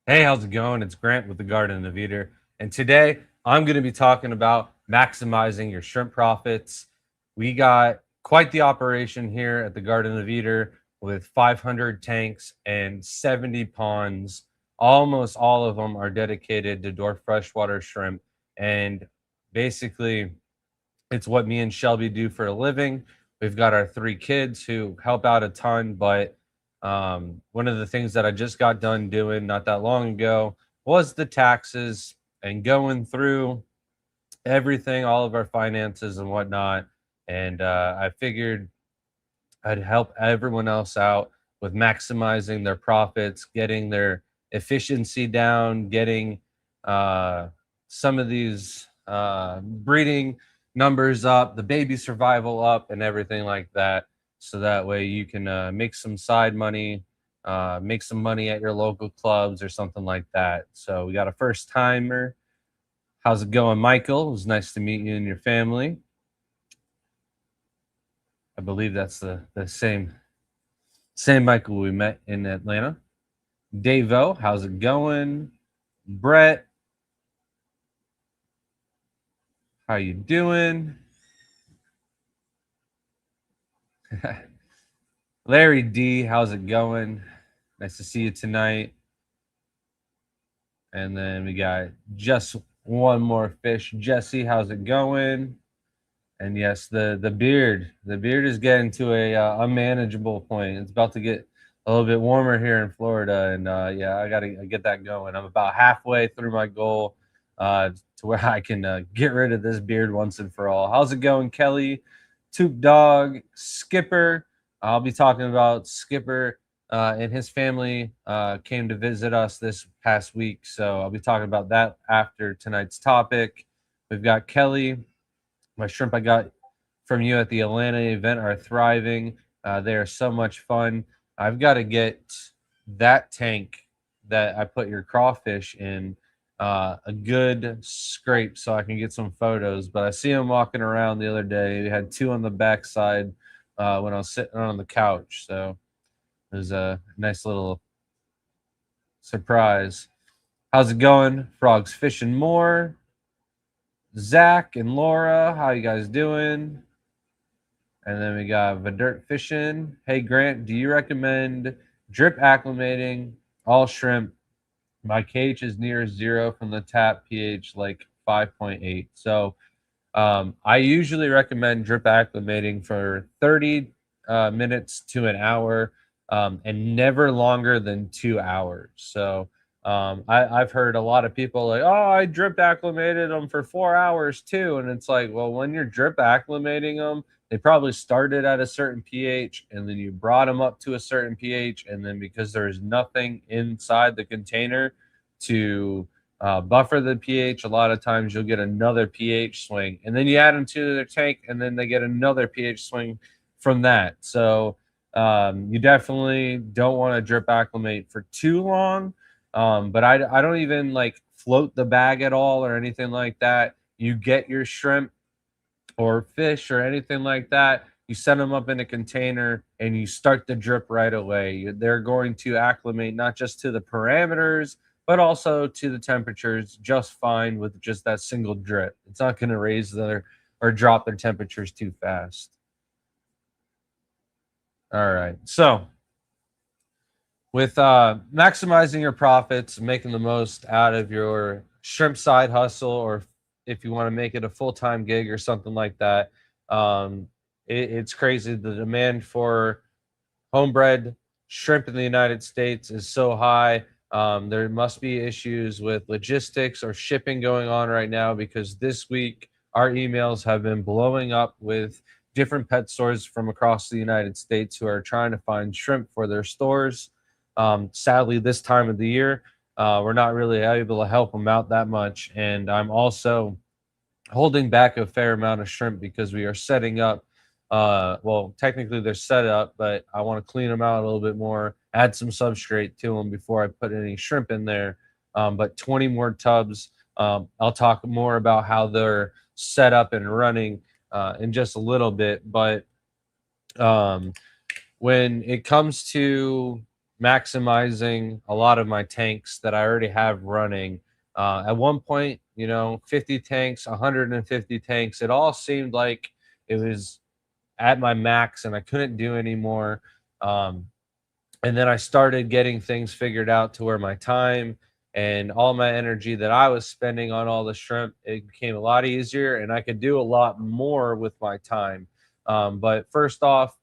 Hey, how's it going? It's Grant with the Garden of Eater. And today I'm going to be talking about maximizing your shrimp profits. We got quite the operation here at the Garden of Eater with 500 tanks and 70 ponds. Almost all of them are dedicated to dwarf freshwater shrimp. And basically, it's what me and Shelby do for a living. We've got our three kids who help out a ton, but one of the things that I just got done doing not that long ago was the taxes and going through everything, all of our finances and whatnot. And I figured I'd help everyone else out with maximizing their profits, getting their efficiency down, getting uh, some of these breeding numbers up, the baby survival up, and everything like that. So that way you can make some side money, make some money at your local clubs or something like that. So we got a first timer. How's it going, Michael? It was nice to meet you and your family. I believe that's the same Michael we met in Atlanta. Davo, how's it going? Brett, how you doing? Larry D, how's it going? Nice to see you tonight. And then we got just one more fish. Jesse, how's it going? And yes, the beard is getting to a unmanageable point. It's about to get a little bit warmer here in Florida, and yeah, I got to get that going. I'm about halfway through my goal to where I can get rid of this beard once and for all. How's it going, Kelly? Toop Dog, Skipper. I'll be talking about Skipper and his family came to visit us this past week, so I'll be talking about that after tonight's topic. We've got Kelly. My shrimp I got from you at the Atlanta event are thriving. They are so much fun. I've got to get that tank that I put your crawfish in a good scrape so I can get some photos. But I see him walking around the other day. He had two on the backside when I was sitting on the couch. So it was a nice little surprise. How's it going? Frogs fishing more. Zach and Laura, how you guys doing? And then we got Vidert Fishing. Hey, Grant, do you recommend drip acclimating all shrimp? My KH is near zero from the tap, pH like 5.8. So I usually recommend drip acclimating for 30 minutes to an hour and never longer than 2 hours. So I've heard a lot of people like, oh, I drip acclimated them for 4 hours too. And it's like, well, when you're drip acclimating them, they probably started at a certain pH and then you brought them up to a certain pH. And then because there's nothing inside the container to buffer the pH, a lot of times you'll get another pH swing. And then you add them to their tank and then they get another pH swing from that. So you definitely don't want to drip acclimate for too long. But I don't even like float the bag at all or anything like that. You get your shrimp or fish or anything like that, you set them up in a container and you start the drip right away. They're going to acclimate not just to the parameters, but also to the temperatures just fine with just that single drip. It's not going to raise their or drop their temperatures too fast. All right. So, with maximizing your profits, making the most out of your shrimp side hustle, or if you want to make it a full time gig or something like that, it's crazy. The demand for homebred shrimp in the United States is so high. There must be issues with logistics or shipping going on right now because this week our emails have been blowing up with different pet stores from across the United States who are trying to find shrimp for their stores. Sadly, this time of the year, we're not really able to help them out that much. And I'm also holding back a fair amount of shrimp because we are setting up. Well, technically they're set up, but I want to clean them out a little bit more, add some substrate to them before I put any shrimp in there. But 20 more tubs. I'll talk more about how they're set up and running in just a little bit. But um, when it comes to maximizing a lot of my tanks that I already have running. At one point, 50 tanks, 150 tanks, it all seemed like it was at my max and I couldn't do anymore. Um, and then I started getting things figured out to where my time and all my energy that I was spending on all the shrimp, it became a lot easier and I could do a lot more with my time. But first off,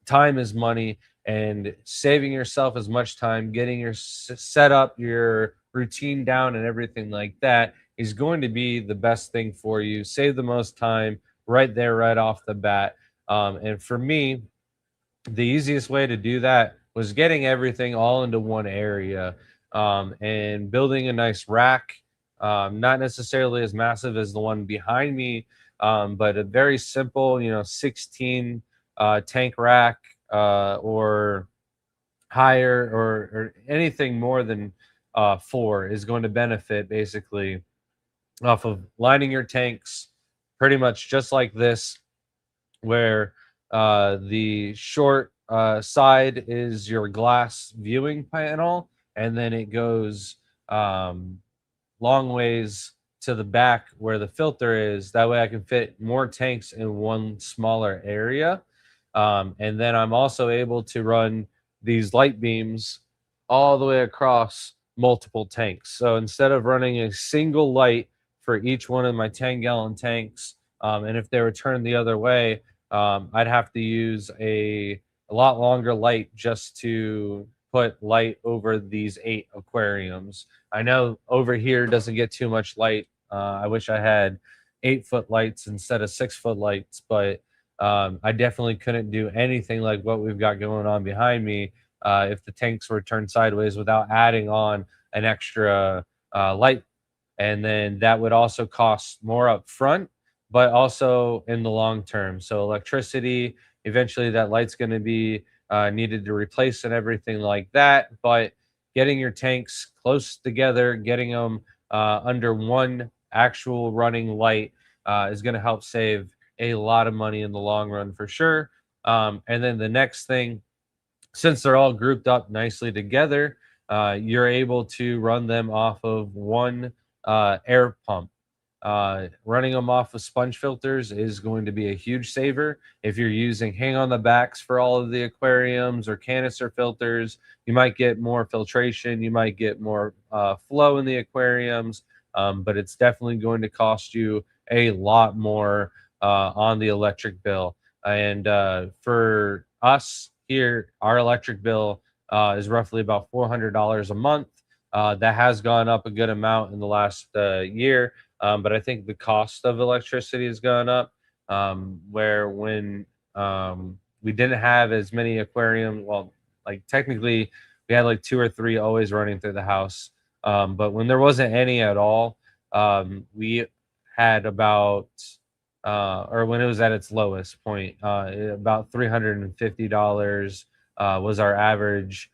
time is money, and saving yourself as much time, getting your set up, your routine down, and everything like that is going to be the best thing for you. Save the most time right there, right off the bat. And for me, the easiest way to do that was getting everything all into one area, and building a nice rack, not necessarily as massive as the one behind me, but a very simple, 16 tank rack, or higher, or anything more than four is going to benefit basically off of lining your tanks pretty much just like this, where the short side is your glass viewing panel, and then it goes um, long ways to the back where the filter is. That way I can fit more tanks in one smaller area. And then I'm also able to run these light beams all the way across multiple tanks. So instead of running a single light for each one of my 10-gallon tanks, and if they were turned the other way, I'd have to use a lot longer light just to put light over these 8 aquariums. I know over here doesn't get too much light. I wish I had 8-foot lights instead of 6-foot lights, but I definitely couldn't do anything like what we've got going on behind me if the tanks were turned sideways without adding on an extra light. And then that would also cost more up front, but also in the long term. So electricity, eventually that light's going to be needed to replace and everything like that. But getting your tanks close together, getting them under one actual running light is going to help save a lot of money in the long run for sure. And then the next thing, since they're all grouped up nicely together, you're able to run them off of one air pump. Running them off of sponge filters is going to be a huge saver. If you're using hang on the backs for all of the aquariums or canister filters, you might get more filtration, you might get more flow in the aquariums, but it's definitely going to cost you a lot more on the electric bill. And for us here, our electric bill is roughly about $400 a month. That has gone up a good amount in the last year, but I think the cost of electricity has gone up. Where when we didn't have as many aquariums, well, like technically we had like 2 or 3 always running through the house, but when there wasn't any at all, we had about or when it was at its lowest point, about $350 was our average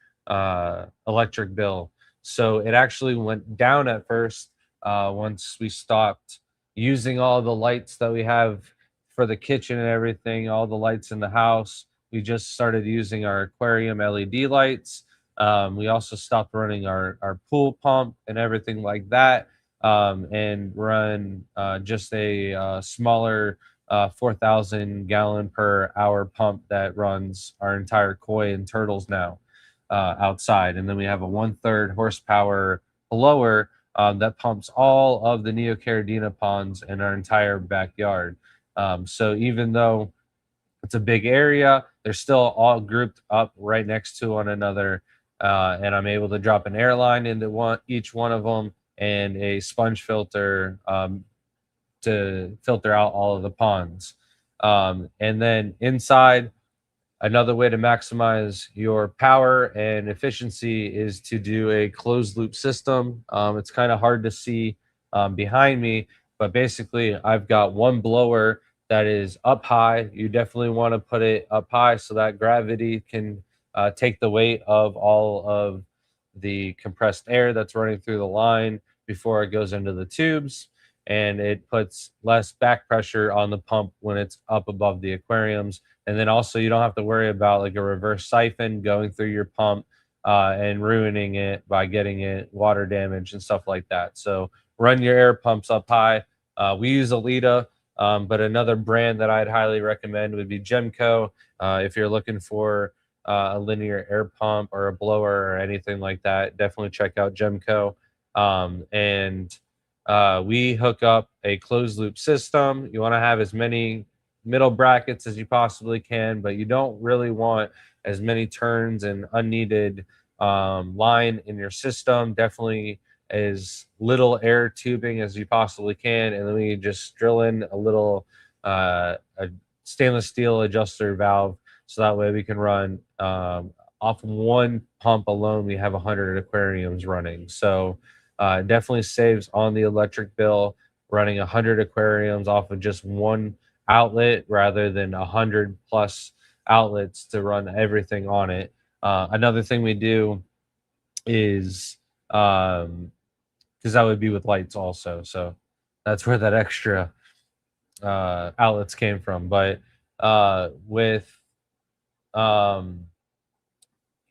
electric bill. So it actually went down at first once we stopped using all the lights that we have for the kitchen and everything, all the lights in the house. We just started using our aquarium LED lights. We also stopped running our pool pump and everything like that, and run just a smaller 4,000 gallon per hour pump that runs our entire koi and turtles now outside. And then we have a 1/3 horsepower blower that pumps all of the Neocaridina ponds in our entire backyard. So even though it's a big area, they're still all grouped up right next to one another. And I'm able to drop an airline into each one of them, and a sponge filter to filter out all of the ponds. And then inside, another way to maximize your power and efficiency is to do a closed loop system. It's kind of hard to see behind me, but basically I've got one blower that is up high. You definitely want to put it up high so that gravity can take the weight of all of the compressed air that's running through the line before it goes into the tubes. And it puts less back pressure on the pump when it's up above the aquariums. And then also you don't have to worry about like a reverse siphon going through your pump. and ruining it by getting it water damage and stuff like that. So run your air pumps up high. We use Alita, but another brand that I'd highly recommend would be Gemco. If you're looking for a linear air pump or a blower or anything like that, definitely check out Gemco. And we hook up a closed loop system. You want to have as many middle brackets as you possibly can, but you don't really want as many turns and unneeded line in your system. Definitely as little air tubing as you possibly can, and then we just drill in a little a stainless steel adjuster valve, so that way we can run off one pump alone. We have 100 aquariums running, so definitely saves on the electric bill running 100 aquariums off of just one outlet rather than 100 plus outlets to run everything on it. Another thing we do is because that would be with lights also, so that's where that extra outlets came from. But with um,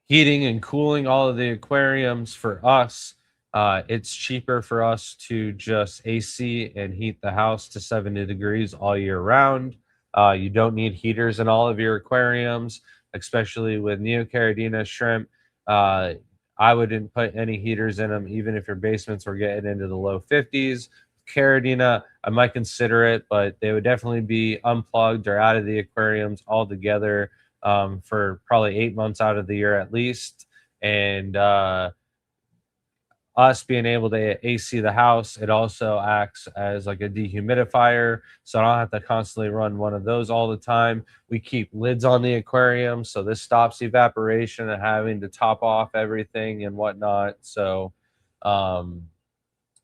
heating and cooling all of the aquariums for us, it's cheaper for us to just AC and heat the house to 70 degrees all year round. You don't need heaters in all of your aquariums, especially with Neocaridina shrimp. Uh, I wouldn't put any heaters in them, even if your basements were getting into the low 50s. Caridina, I might consider it, but they would definitely be unplugged or out of the aquariums altogether for probably 8 months out of the year at least. And us being able to AC the house, it also acts as like a dehumidifier. So I don't have to constantly run one of those all the time. We keep lids on the aquarium, so this stops evaporation and having to top off everything and whatnot. So um,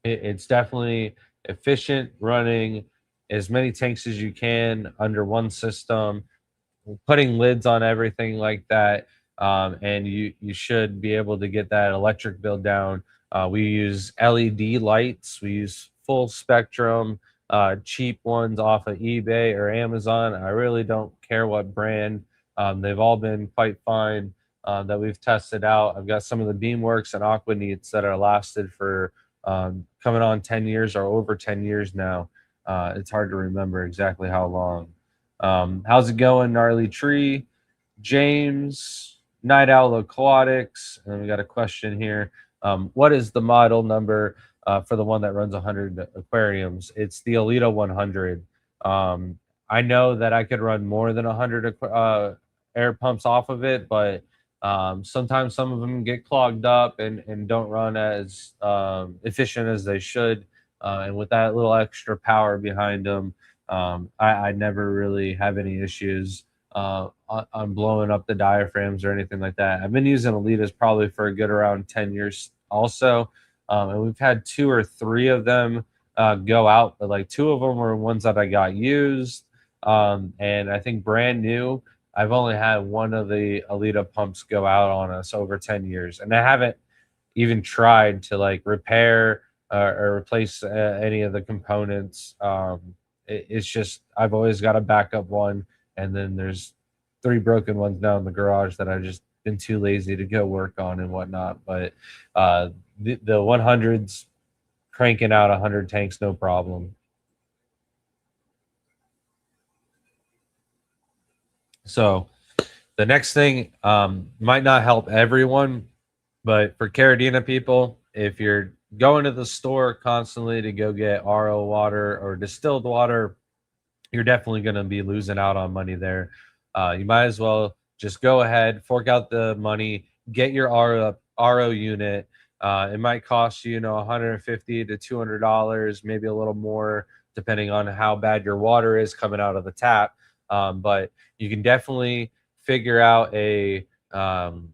it's definitely efficient running as many tanks as you can under one system, putting lids on everything like that, and you should be able to get that electric bill down. We use LED lights. We use full spectrum, cheap ones off of eBay or Amazon. I really don't care what brand. They've all been quite fine that we've tested out. I've got some of the Beamworks and Aquaneats that are lasted for coming on 10 years or over 10 years now. It's hard to remember exactly how long. How's it going, Gnarly Tree? James, Night Owl Aquatics. And we got a question here. What is the model number for the one that runs 100 aquariums? It's the Alita 100. I know that I could run more than 100 air pumps off of it, but sometimes some of them get clogged up and don't run as efficient as they should. And with that little extra power behind them, I never really have any issues on blowing up the diaphragms or anything like that. I've been using Elitas probably for a good around 10 years also. And we've had 2 or 3 of them go out, but like 2 of them were ones that I got used. And I think brand new, I've only had one of the Alita pumps go out on us over 10 years. And I haven't even tried to like repair or replace any of the components. It's just I've always got a backup one, and then there's 3 broken ones now in the garage that I've just been too lazy to go work on and whatnot. But the 100s cranking out 100 tanks, no problem. So the next thing might not help everyone, but for Caridina people, if you're going to the store constantly to go get RO water or distilled water, you're definitely going to be losing out on money there. You might as well just go ahead, fork out the money, get your RO unit. It might cost you, $150 to $200, maybe a little more, depending on how bad your water is coming out of the tap. But you can definitely figure out a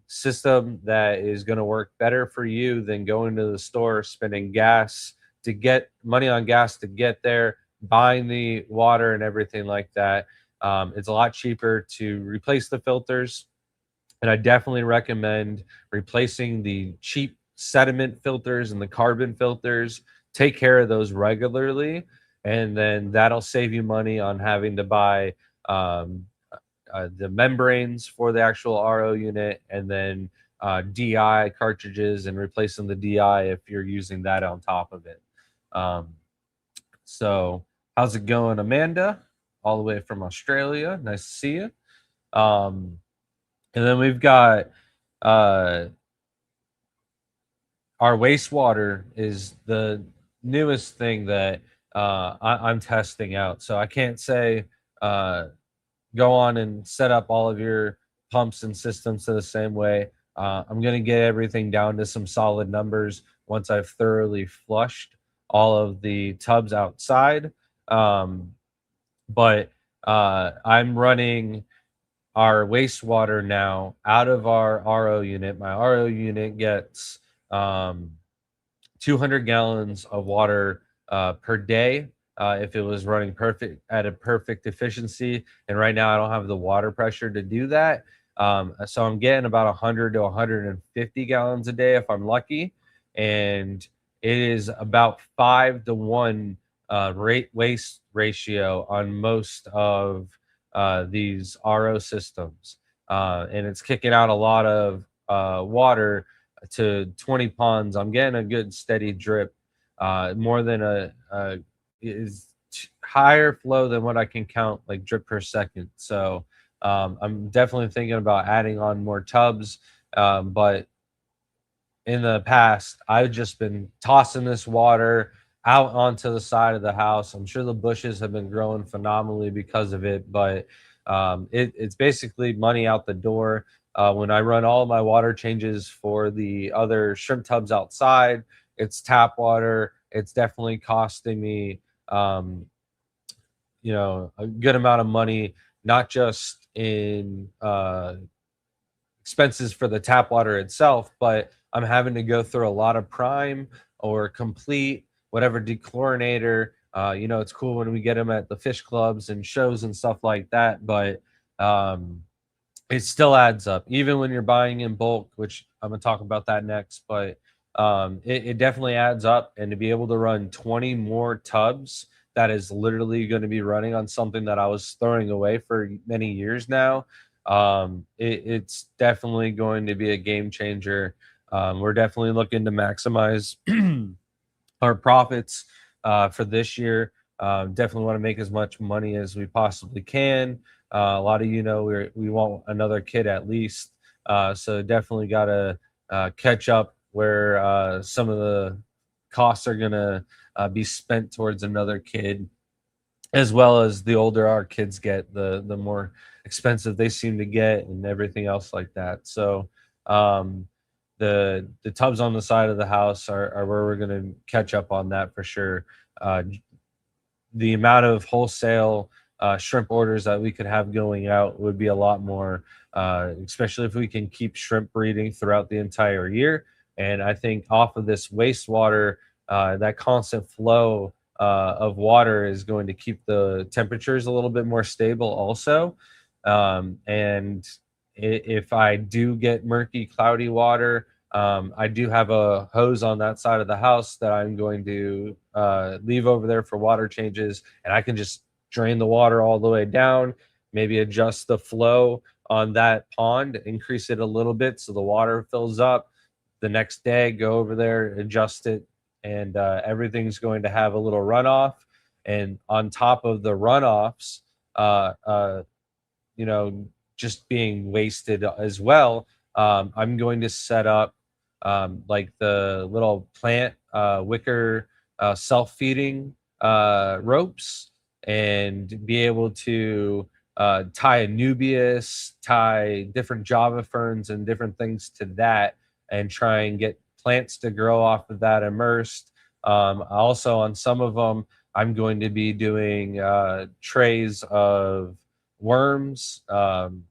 system that is going to work better for you than going to the store, spending gas to get money on gas to get there, buying the water and everything like that. It's a lot cheaper to replace the filters. And I definitely recommend replacing the cheap sediment filters and the carbon filters. Take care of those regularly, and then that'll save you money on having to buy the membranes for the actual RO unit, and then DI cartridges and replacing the DI if you're using that on top of it. So how's it going, Amanda? All the way from Australia. Nice to see you. And then we've got our wastewater is the newest thing that I'm testing out. So I can't say go on and set up all of your pumps and systems to the same way. I'm going to get everything down to some solid numbers once I've thoroughly flushed all of the tubs outside. But I'm running our wastewater now out of our RO unit. My RO unit gets 200 gallons of water per day if it was running perfect at a perfect efficiency. And right now I don't have the water pressure to do that. So I'm getting about 100 to 150 gallons a day if I'm lucky. And it is about 5-to-1 waste ratio on most of these RO systems. And it's kicking out a lot of water to 20 ponds. I'm getting a good steady drip, more than is higher flow than what I can count like drip per second. So I'm definitely thinking about adding on more tubs. But in the past, I've just been tossing this water out onto the side of the house. I'm sure the bushes have been growing phenomenally because of it, but it's basically money out the door. When I run all of my water changes for the other shrimp tubs outside, it's tap water. It's definitely costing me, a good amount of money, not just in expenses for the tap water itself, but I'm having to go through a lot of prime or complete whatever dechlorinator. It's cool when we get them at the fish clubs and shows and stuff like that, but it still adds up, even when you're buying in bulk, which I'm gonna talk about that next. But it definitely adds up, and to be able to run 20 more tubs, that is literally going to be running on something that I was throwing away for many years now. It's definitely going to be a game changer. We're definitely looking to maximize our profits for this year. Definitely want to make as much money as we possibly can. A lot of we want another kid at least. So definitely got to catch up where some of the costs are going to be spent towards another kid, as well as the older our kids get, the more expensive they seem to get and everything else like that. So the tubs on the side of the house are where we're going to catch up on that for sure. The amount of wholesale shrimp orders that we could have going out would be a lot more, especially if we can keep shrimp breeding throughout the entire year. And I think off of this wastewater, that constant flow of water is going to keep the temperatures a little bit more stable also. And if I do get murky, cloudy water, I do have a hose on that side of the house that I'm going to leave over there for water changes, and I can just drain the water all the way down, maybe adjust the flow on that pond, increase it a little bit so the water fills up. The next day, go over there, adjust it, and everything's going to have a little runoff. And on top of the runoffs, just being wasted as well, I'm going to set up like the little plant wicker self-feeding ropes, and be able to tie Anubias, tie different Java ferns and different things to that, and try and get plants to grow off of that immersed. Also, on some of them, I'm going to be doing trays of worms. I'm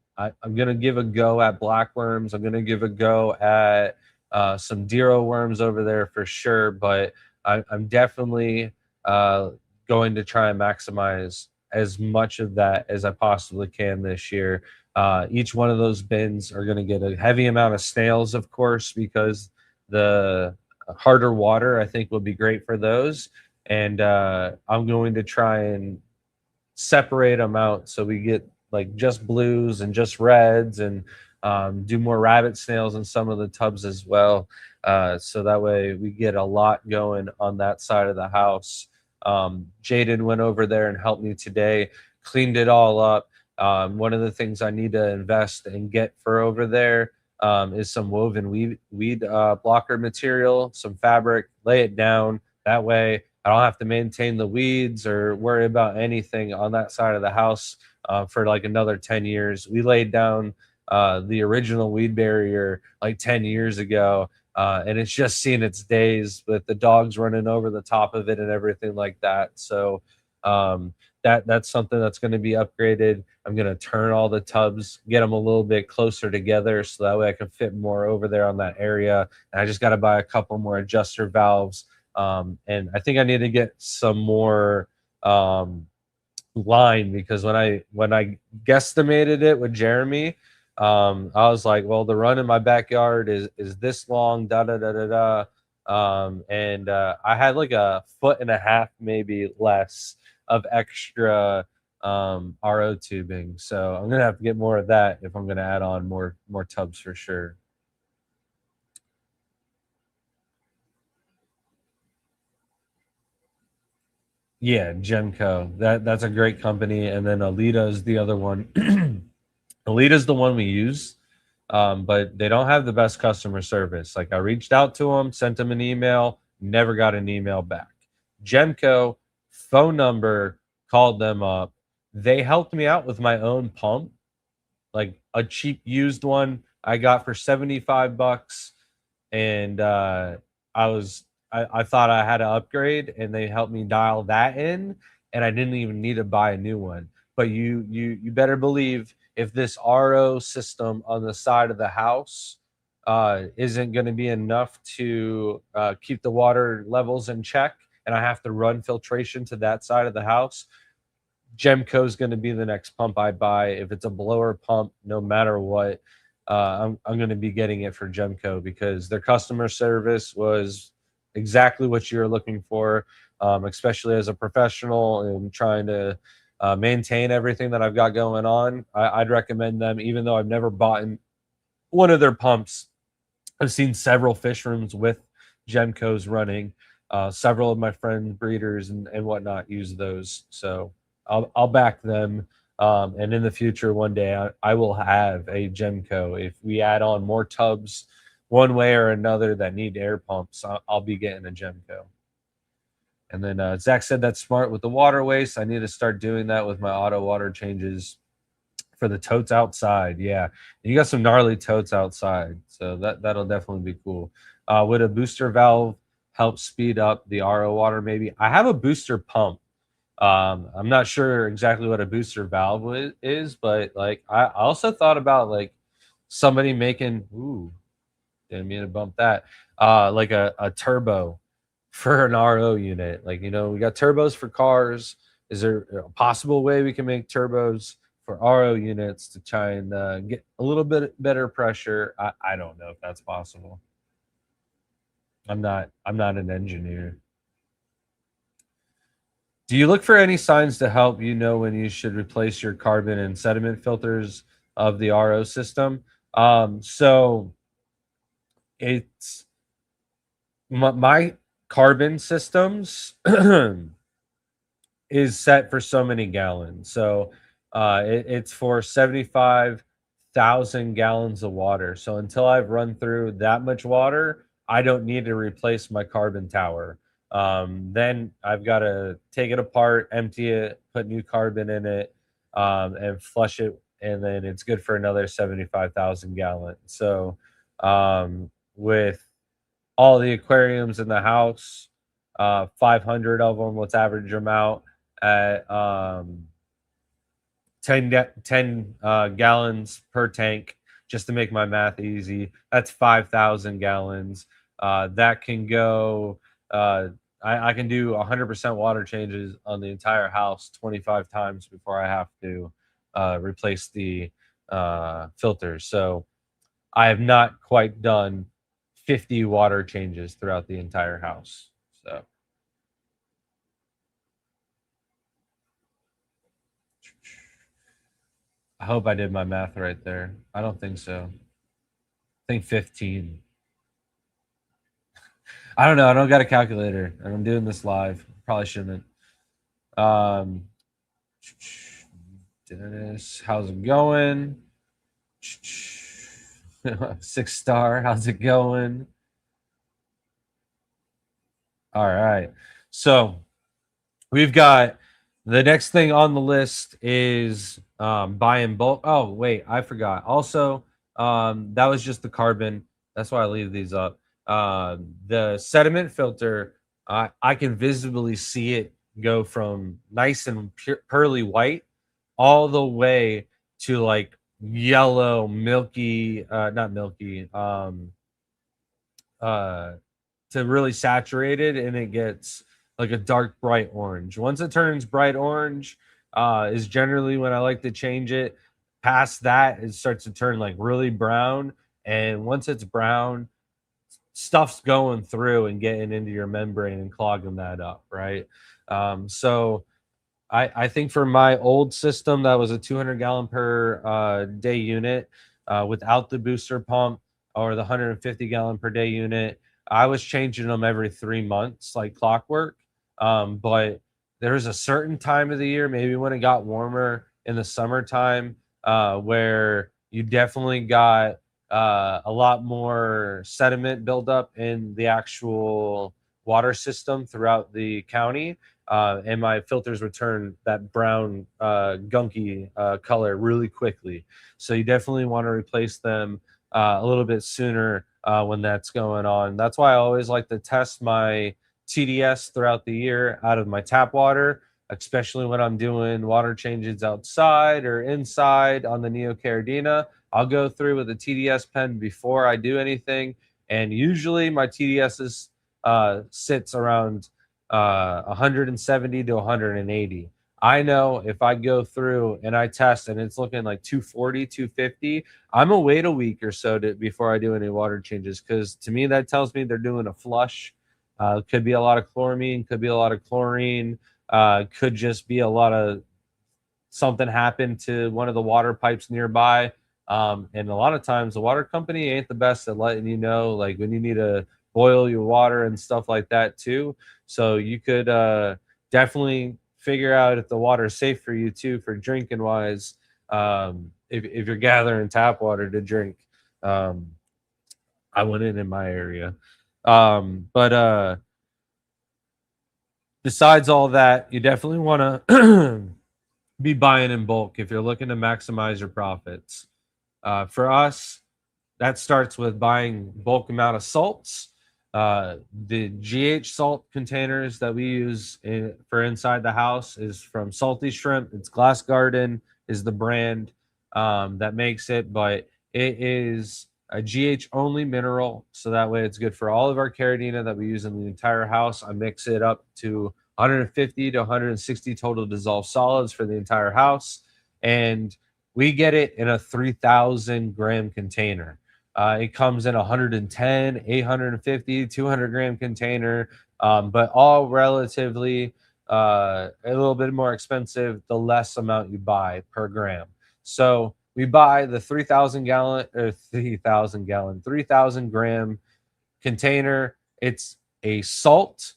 going to give a go at black worms. I'm going to give a go at some Dero worms over there for sure. But I'm definitely going to try and maximize as much of that as I possibly can this year. Each one of those bins are going to get a heavy amount of snails, of course, because the harder water I think will be great for those. And I'm going to try and separate them out so we get like just blues and just reds and do more rabbit snails in some of the tubs as well. So that way we get a lot going on that side of the house. Jaden went over there and helped me today, cleaned it all up. One of the things I need to invest and get for over there is some woven weed blocker material, some fabric, lay it down. That way I don't have to maintain the weeds or worry about anything on that side of the house for like another 10 years. We laid down the original weed barrier like 10 years ago. And it's just seen its days with the dogs running over the top of it and everything like that. So that's something that's going to be upgraded. I'm going to turn all the tubs, get them a little bit closer together so that way I can fit more over there on that area. And I just got to buy a couple more adjuster valves. And I think I need to get some more line, because when I guesstimated it with Jeremy, I was like, well, the run in my backyard is this long, da da da da da. And I had like a foot and a half, maybe less, of extra RO tubing. So I'm gonna have to get more of that if I'm gonna add on more tubs for sure. Yeah, Gemco. That's a great company. And then Alita is the other one. Alita is the one we use, but they don't have the best customer service. Like I reached out to them, sent them an email, never got an email back. Gemco, phone number, called them up. They helped me out with my own pump, like a cheap used one I got for 75 bucks. And I thought I had to upgrade, and they helped me dial that in, and I didn't even need to buy a new one. But you better believe if this RO system on the side of the house isn't going to be enough to keep the water levels in check, and I have to run filtration to that side of the house, Gemco is going to be the next pump I buy. If it's a blower pump, no matter what, I'm going to be getting it for Gemco because their customer service was exactly what you're looking for, especially as a professional and trying to maintain everything that I've got going on. I'd recommend them, even though I've never bought one of their pumps. I've seen several fish rooms with Gemcos running. Several of my friends, breeders and whatnot, use those. So I'll back them. And in the future, one day, I will have a Gemco. If we add on more tubs one way or another that need air pumps, I'll be getting a Gemco. And then Zach said that's smart with the water waste. I need to start doing that with my auto water changes for the totes outside. Yeah, you got some gnarly totes outside, so that'll definitely be cool. Would a booster valve help speed up the RO water? Maybe. I have a booster pump. I'm not sure exactly what a booster valve is, but like I also thought about like somebody making. Ooh, didn't mean to bump that. Like a turbo for an RO unit. Like, we got turbos for cars. Is there a possible way we can make turbos for RO units to try and get a little bit better pressure? I don't know if that's possible. I'm not an engineer. Do you look for any signs to help you know when you should replace your carbon and sediment filters of the RO system? So it's my carbon systems is set for so many gallons. So it's for 75,000 gallons of water. So until I've run through that much water, I don't need to replace my carbon tower. Then I've got to take it apart, empty it, put new carbon in it, and flush it. And then it's good for another 75,000 gallons. So with all the aquariums in the house, 500 of them, let's average them out at 10 gallons per tank, just to make my math easy. That's 5,000 gallons. That can go, I can do 100% water changes on the entire house 25 times before I have to replace the filters. So I have not quite done 50 water changes throughout the entire house. So I hope I did my math right there. I don't think so. I think 15. I don't know. I don't got a calculator, and I'm doing this live. Probably shouldn't. Um, Dennis, how's it going? 6 star, how's it going? All right. So we've got the next thing on the list is buy in bulk. Oh, wait, I forgot. Also, that was just the carbon. That's why I leave these up. The sediment filter, I can visibly see it go from nice and pearly white all the way to like yellow, milky, not milky, uh, to really saturated, and it gets like a dark bright orange. Once it turns bright orange, is generally when I like to change it. Past that, it starts to turn like really brown, and once it's brown, stuff's going through and getting into your membrane and clogging that up, right? So I think for my old system, that was a 200 gallon per day unit without the booster pump, or the 150 gallon per day unit. I was changing them every 3 months, like clockwork. But there was a certain time of the year, maybe when it got warmer in the summertime, where you definitely got a lot more sediment buildup in the actual water system throughout the county, and my filters return that brown gunky color really quickly. So you definitely want to replace them a little bit sooner when that's going on. That's why I always like to test my TDS throughout the year out of my tap water, especially when I'm doing water changes outside or inside on the Neo Caridina. I'll go through with a TDS pen before I do anything, and usually my TDS sits around 170 to 180. I know if I go through and I test and it's looking like 240, 250, I'm gonna wait a week or so before I do any water changes, because to me that tells me they're doing a flush. Could be a lot of chloramine, could be a lot of chlorine, could just be a lot of something happened to one of the water pipes nearby. And a lot of times the water company ain't the best at letting you know, like when you need to boil your water and stuff like that too. So you could definitely figure out if the water is safe for you too, for drinking wise. If you're gathering tap water to drink, um, I went in my area. But besides all that, you definitely want to be buying in bulk if you're looking to maximize your profits. For us, that starts with buying bulk amount of salts. The GH salt containers that we use for inside the house is from Salty Shrimp. It's Glass Garden is the brand that makes it, but it is a GH only mineral, so that way it's good for all of our Caridina that we use in the entire house. I mix it up to 150 to 160 total dissolved solids for the entire house, and we get it in a 3,000 gram container. It comes in 110, 850, 200 gram container, but all relatively a little bit more expensive the less amount you buy per gram. So we buy the 3,000 gram container. It's a salt,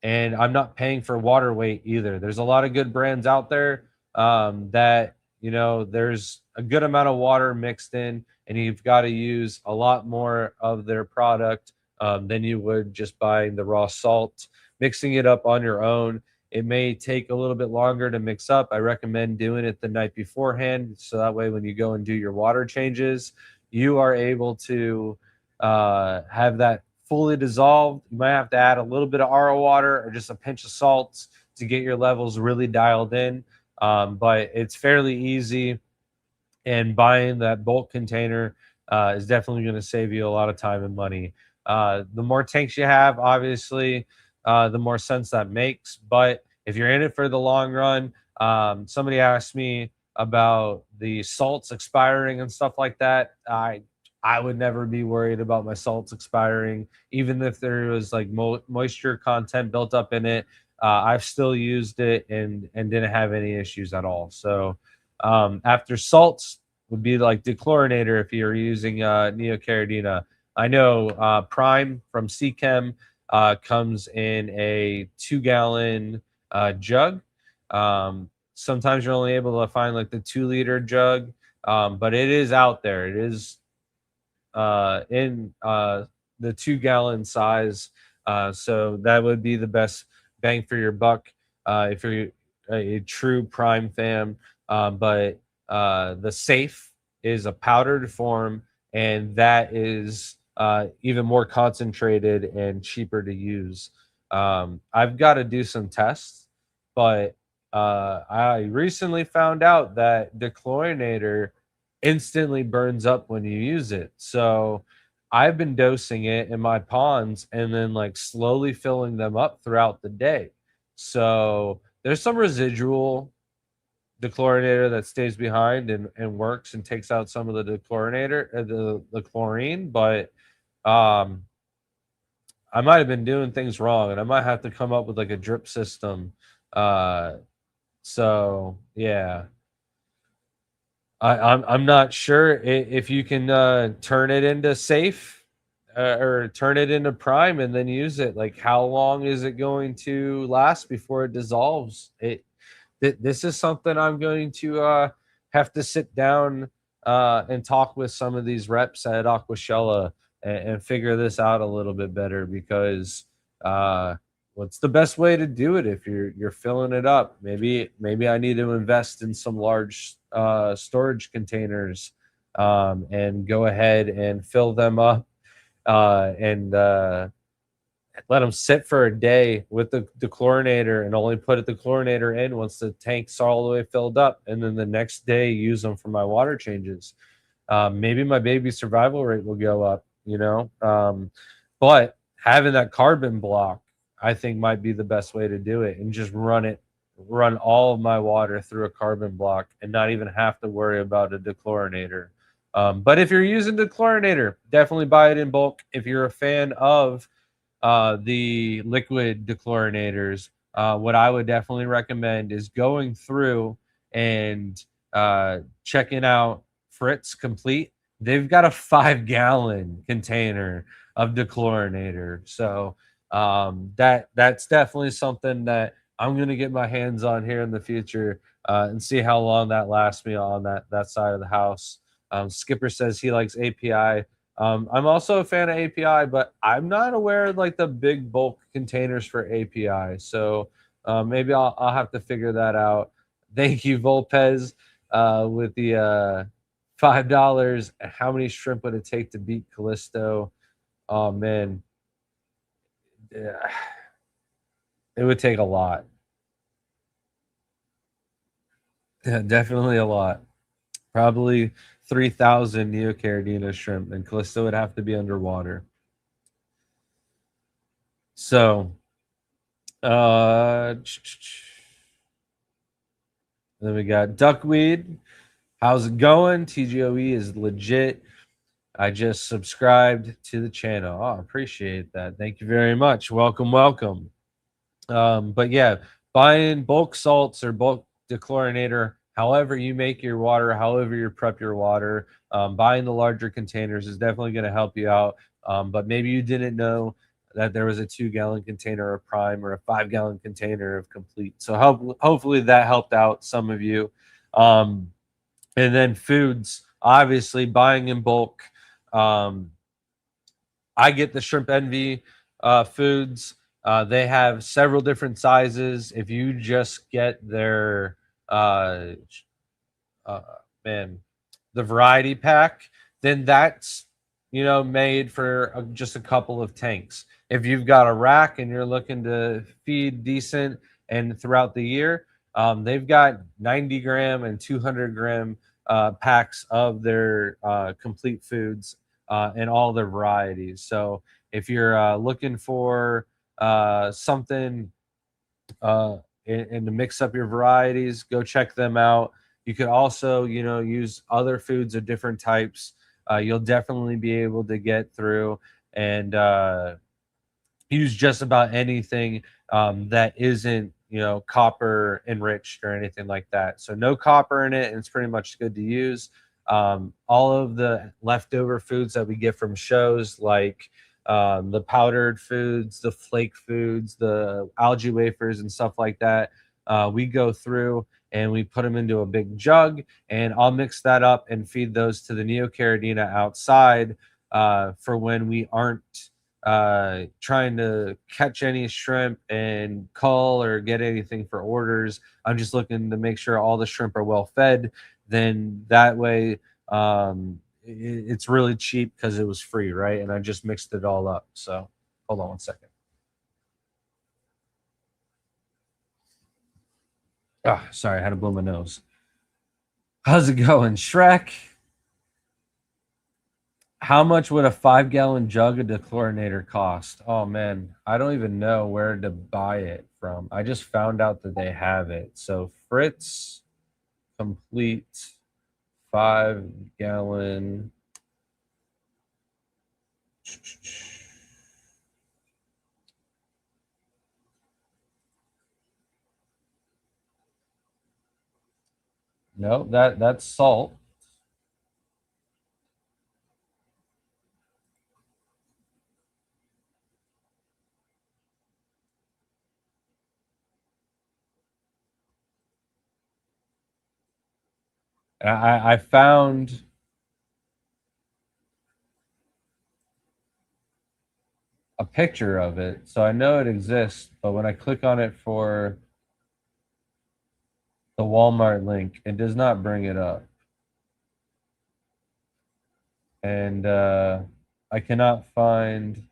and I'm not paying for water weight either. There's a lot of good brands out there that, there's a good amount of water mixed in, and you've got to use a lot more of their product than you would just buying the raw salt. Mixing it up on your own, it may take a little bit longer to mix up. I recommend doing it the night beforehand, so that way when you go and do your water changes, you are able to have that fully dissolved. You might have to add a little bit of RO water or just a pinch of salt to get your levels really dialed in. But it's fairly easy, and buying that bulk container is definitely going to save you a lot of time and money. The more tanks you have, obviously, the more sense that makes. But if you're in it for the long run, somebody asked me about the salts expiring and stuff like that. I would never be worried about my salts expiring, even if there was like moisture content built up in it. I've still used it and didn't have any issues at all. So After salts would be like dechlorinator if you're using Neocaridina. I know Prime from Seachem comes in a 2-gallon jug. Sometimes you're only able to find like the 2-liter jug, but it is out there. It is in the 2-gallon size. So that would be the best bang for your buck if you're a true Prime fan. But the Safe is a powdered form, and that is even more concentrated and cheaper to use. I've got to do some tests, but I recently found out that dechlorinator instantly burns up when you use it. So I've been dosing it in my ponds and then like slowly filling them up throughout the day. So there's some residual dechlorinator that stays behind and works and takes out some of the dechlorinator, the chlorine, but um I might have been doing things wrong and I might have to come up with like a drip system. Uh so yeah. I'm not sure if you can turn it into Safe or turn it into Prime and then use it. Like, how long is it going to last before it dissolves? This is something I'm going to have to sit down and talk with some of these reps at Aquashella and figure this out a little bit better because what's the best way to do it if you're filling it up? Maybe I need to invest in some large storage containers and go ahead and fill them up and let them sit for a day with the dechlorinator and only put the dechlorinator in once the tank's all the way filled up, and then the next day use them for my water changes. Maybe my baby survival rate will go up, but having that carbon block I think might be the best way to do it, and just run all of my water through a carbon block and not even have to worry about a dechlorinator. But if you're using dechlorinator, definitely buy it in bulk. If you're a fan of the liquid dechlorinators, what I would definitely recommend is going through and checking out Fritz Complete. They've got a 5-gallon container of dechlorinator. So that's definitely something that I'm going to get my hands on here in the future and see how long that lasts me on that side of the house. Skipper says he likes API. I'm also a fan of API, but I'm not aware of like the big bulk containers for API. So maybe I'll have to figure that out. Thank you, Volpez, with the $5. How many shrimp would it take to beat Callisto? Oh man, yeah. It would take a lot. Yeah, definitely a lot. Probably 3,000 Neocaridina shrimp, and Callisto would have to be underwater. So, then we got Duckweed. How's it going? TGOE is legit. I just subscribed to the channel. Oh, appreciate that. Thank you very much. Welcome, welcome. But yeah, buying bulk salts or bulk dechlorinator, however you make your water, however you prep your water, buying the larger containers is definitely going to help you out. But maybe you didn't know that there was a 2-gallon container of Prime or a 5-gallon container of Complete. So hopefully that helped out some of you. And then foods, obviously buying in bulk. I get the Shrimp Envy foods. They have several different sizes. If you just get their man, the variety pack, then that's made for just a couple of tanks. If you've got a rack and you're looking to feed decent and throughout the year, they've got 90 gram and 200 gram packs of their complete foods and all their varieties. So if you're looking for something and to mix up your varieties, go check them out. You could also, use other foods of different types. You'll definitely be able to get through and use just about anything that isn't copper enriched or anything like that. So no copper in it, and it's pretty much good to use. All of the leftover foods that we get from shows, like the powdered foods, the flake foods, the algae wafers, and stuff like that, we go through and we put them into a big jug, and I'll mix that up and feed those to the Neocaridina outside for when we aren't trying to catch any shrimp and cull or get anything for orders. I'm just looking to make sure all the shrimp are well fed. Then that way, it's really cheap because it was free, right? And I just mixed it all up. So hold on one second. Ah, sorry, I had to blow my nose. How's it going, Shrek? How much would a 5-gallon jug of dechlorinator cost? Oh man, I don't even know where to buy it from. I just found out that they have it. So Fritz Complete 5-gallon. No, that's salt. I found a picture of it, so I know it exists, but when I click on it for the Walmart link, it does not bring it up. And I cannot find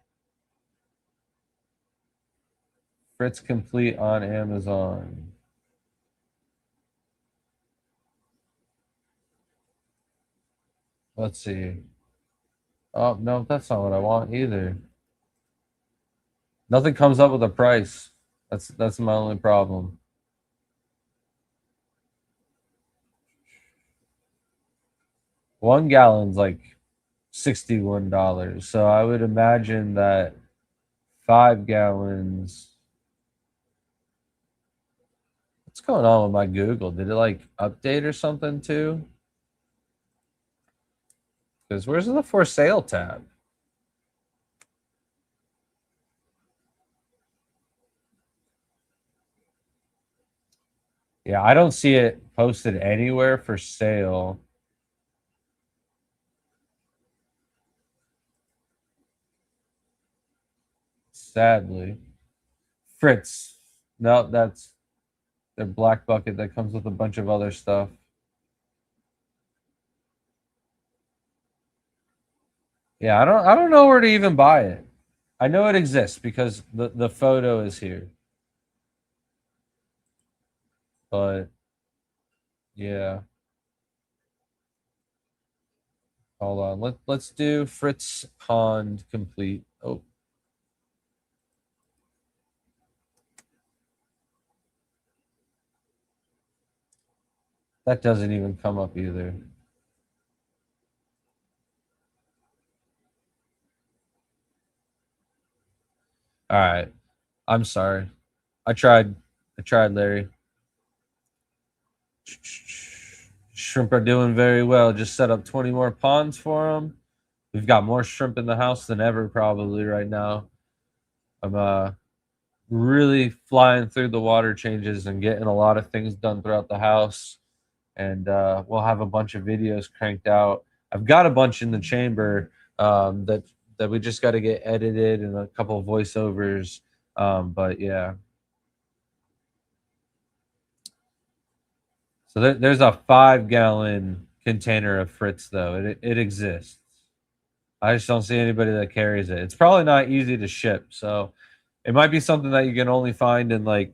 Fritz Complete on Amazon. Let's see. Oh, no, that's not what I want either. Nothing comes up with a price. That's my only problem. One gallon's like $61. So I would imagine that 5 gallons. What's going on with my Google? Did it like update or something too? Because where's the for sale tab? Yeah, I don't see it posted anywhere for sale. Sadly. Fritz. No, that's their black bucket that comes with a bunch of other stuff. Yeah, I don't know where to even buy it. I know it exists because the photo is here. But yeah. Hold on. Let's do Fritz Pond complete. Oh, that doesn't even come up either. All right. I'm sorry. I tried. I tried, Larry. Shrimp are doing very well. Just set up 20 more ponds for them. We've got more shrimp in the house than ever probably right now. I'm really flying through the water changes and getting a lot of things done throughout the house. And we'll have a bunch of videos cranked out. I've got a bunch in the chamber that we just got to get edited and a couple of voiceovers. But yeah, so there's a 5-gallon container of Fritz though. It exists. I just don't see anybody that carries it. It's probably not easy to ship, so it might be something that you can only find in like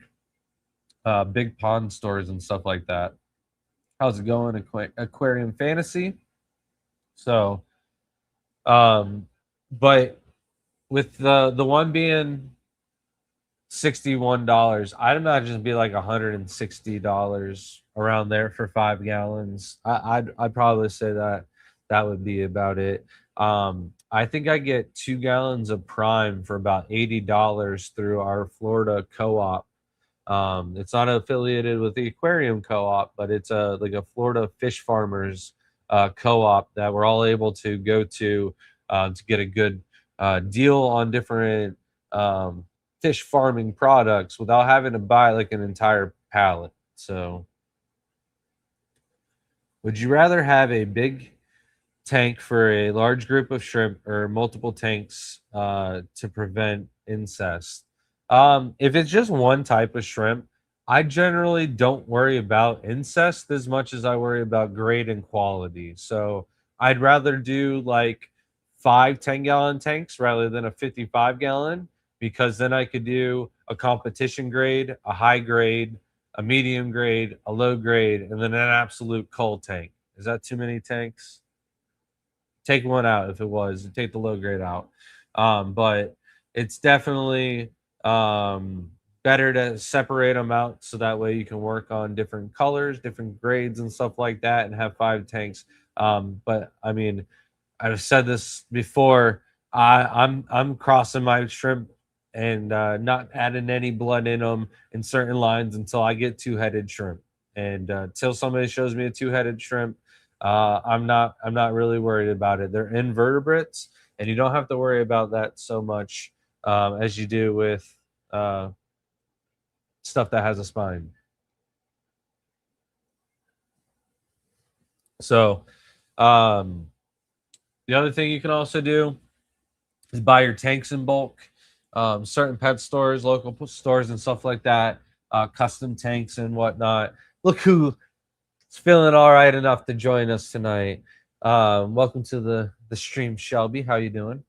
big pond stores and stuff like that. How's it going, Aquarium Fantasy? So, um, but with the one being $61, I'd imagine it'd be like $160 around there for 5 gallons. I'd probably say that that would be about it. I think I get 2 gallons of Prime for about $80 through our Florida co-op. It's not affiliated with the aquarium co-op, but it's a like a Florida fish farmers co-op that we're all able to go to get a good deal on different um, fish farming products without having to buy like an entire pallet. So, would you rather have a big tank for a large group of shrimp or multiple tanks to prevent incest? If it's just one type of shrimp, I generally don't worry about incest as much as I worry about grade and quality. So I'd rather do like 5 10-gallon tanks rather than a 55-gallon, because then I could do a competition grade, a high grade, a medium grade, a low grade, and then an absolute cull tank. Is that too many tanks? Take one out if it was. Take the low grade out. But it's definitely better to separate them out so that way you can work on different colors, different grades, and stuff like that, and have 5 tanks. But I mean, I've said this before. I'm crossing my shrimp and not adding any blood in them in certain lines until I get two-headed shrimp. And until somebody shows me a two-headed shrimp, I'm not really worried about it. They're invertebrates, and you don't have to worry about that so much as you do with stuff that has a spine. So, the other thing you can also do is buy your tanks in bulk. Certain pet stores, local stores, and stuff like that, custom tanks and whatnot. Look who is feeling all right enough to join us tonight. Welcome to the stream, Shelby. How you doing?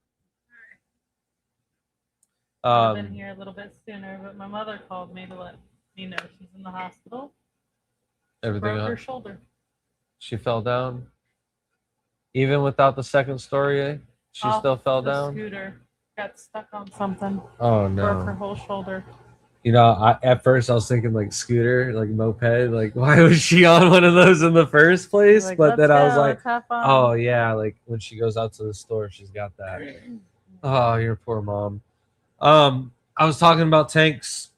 I've been here a little bit sooner, but my mother called me to let me know she's in the hospital. Everything Broke her up? shoulder. She fell down. Even without the second story, she Off still fell the down. Scooter got stuck on something. Oh Broke her no! whole shoulder. You know, at first I was thinking like scooter, like moped. Like, why was she on one of those in the first place? Like, But let's then I was go, like, let's have fun. oh yeah, like when she goes out to the store, she's got that. Oh, your poor mom. I was talking about tanks.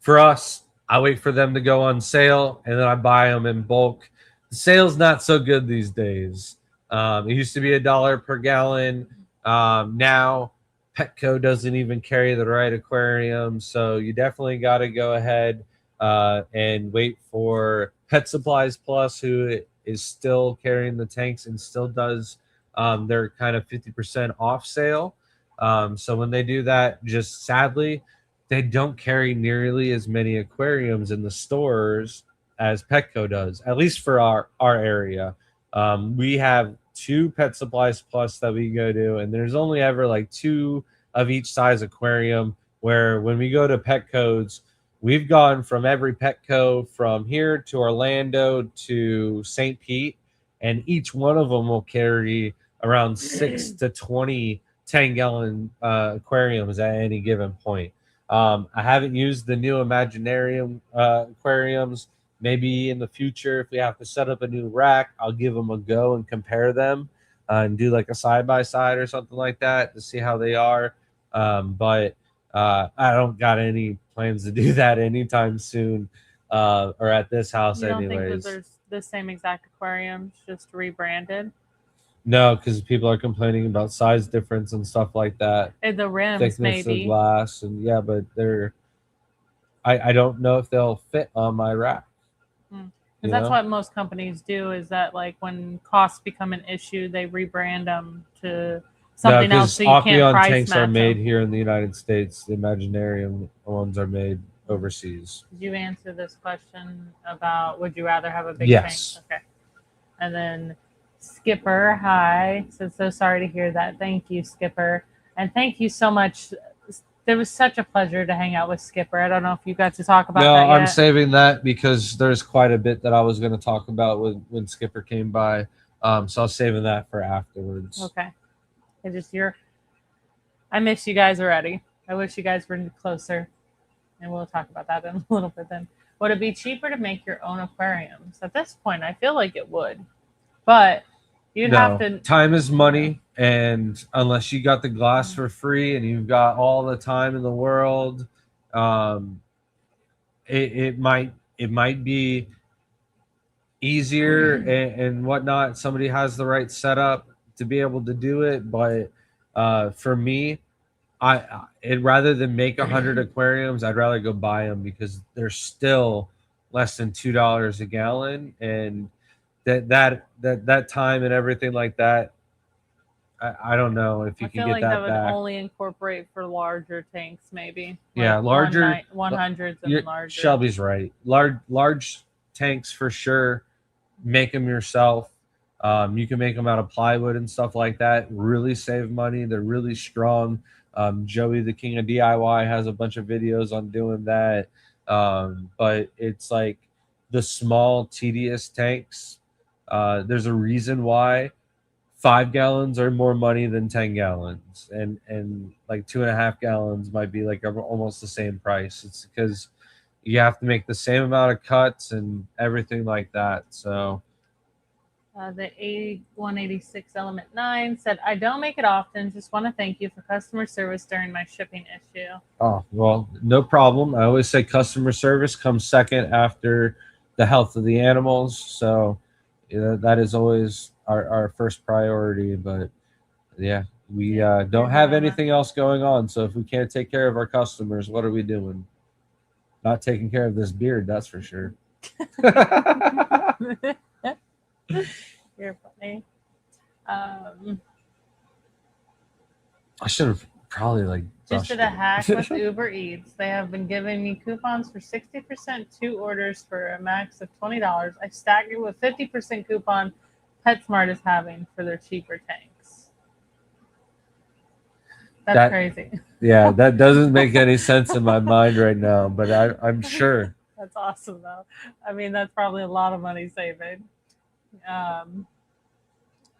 For us, I wait for them to go on sale and then I buy them in bulk. The sale's not so good these days. It used to be $1 per gallon. Now Petco doesn't even carry the right aquarium, so you definitely got to go ahead and wait for Pet Supplies Plus, who is still carrying the tanks and still does their kind of 50% off sale. So when they do that, just sadly, they don't carry nearly as many aquariums in the stores as Petco does, at least for our area. We have 2 Pet Supplies Plus that we go to, and there's only ever like 2 of each size aquarium. Where when we go to Petco's, we've gone from every Petco from here to Orlando to St. Pete, and each one of them will carry around 6 to 20 10-gallon aquariums at any given point. I haven't used the new Imaginarium aquariums. Maybe in the future, if we have to set up a new rack, I'll give them a go and compare them and do like a side by side or something like that to see how they are. But I don't got any plans to do that anytime soon or at this house, You don't anyways. think that there's the same exact aquariums, just rebranded? No, because people are complaining about size difference and stuff like that. The rims, Thickness maybe. of glass, and yeah, but they're. I don't know if they'll fit on my rack. Because that's what most companies do. Is that like when costs become an issue, they rebrand them to something else, so you can't Ophion price tanks match are made them. here in the United States. The Imaginarium ones are made overseas. Did you answer this question about would you rather have a big Yes. tank? Okay. And then Skipper, hi. So sorry to hear that. Thank you, Skipper. And thank you so much. It was such a pleasure to hang out with Skipper. I don't know if you got to talk about No, that yet. I'm saving that because there's quite a bit that I was going to talk about when Skipper came by. So I'm saving that for afterwards. Okay. I miss you guys already. I wish you guys were closer. And we'll talk about that in a little bit then. Would it be cheaper to make your own aquariums? At this point, I feel like it would. But you'd have to. Time is money, and unless you got the glass for free and you've got all the time in the world, it might be easier and whatnot. Somebody has the right setup to be able to do it, but for me, it rather than make 100 aquariums, I'd rather go buy them because they're still less than $2 a gallon, and that time and everything like that. I don't know if you I can feel get like that that would back. only incorporate for larger tanks, maybe. Yeah, Like larger. 100s and larger. Shelby's right. Large tanks for sure. Make them yourself. You can make them out of plywood and stuff like that. Really save money. They're really strong. Joey, the king of DIY, has a bunch of videos on doing that. But it's like the small, tedious tanks. There's a reason why 5 gallons are more money than 10 gallons, and like 2.5 gallons might be like almost the same price. It's because you have to make the same amount of cuts and everything like that. So The 186 Element 9 said, I don't make it often. Just want to thank you for customer service during my shipping issue. oh well, no problem. I always say customer service comes second after the health of the animals. So that is always our first priority. But yeah, we don't have anything else going on. So if we can't take care of our customers, what are we doing? Not taking care of this beard, that's for sure. You're funny. I should have probably like Just did a hack with Uber Eats. They have been giving me coupons for 60% 2 orders for a max of $20. I stacked it with 50% coupon PetSmart is having for their cheaper tanks. That's crazy. Yeah, that doesn't make any sense in my mind right now, but I'm sure. That's awesome, though. I mean, that's probably a lot of money saving.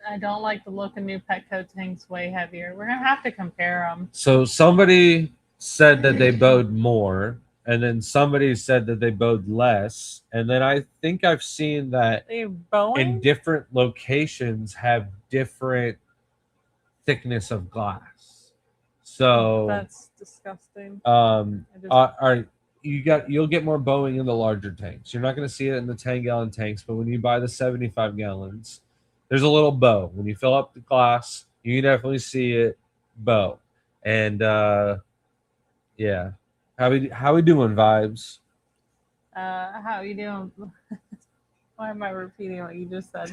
I don't like the look of new Petco tanks, way heavier. We're going to have to compare them. So somebody said that they bowed more, and then somebody said that they bowed less. And then I think I've seen that in different locations have different thickness of glass. So that's disgusting. You'll get more bowing in the larger tanks. You're not going to see it in the 10-gallon tanks, but when you buy the 75 gallons, there's a little bow. When you fill up the glass, you can definitely see it bow. And yeah, how we doing, Vibes? How you doing? Why am I repeating what you just said?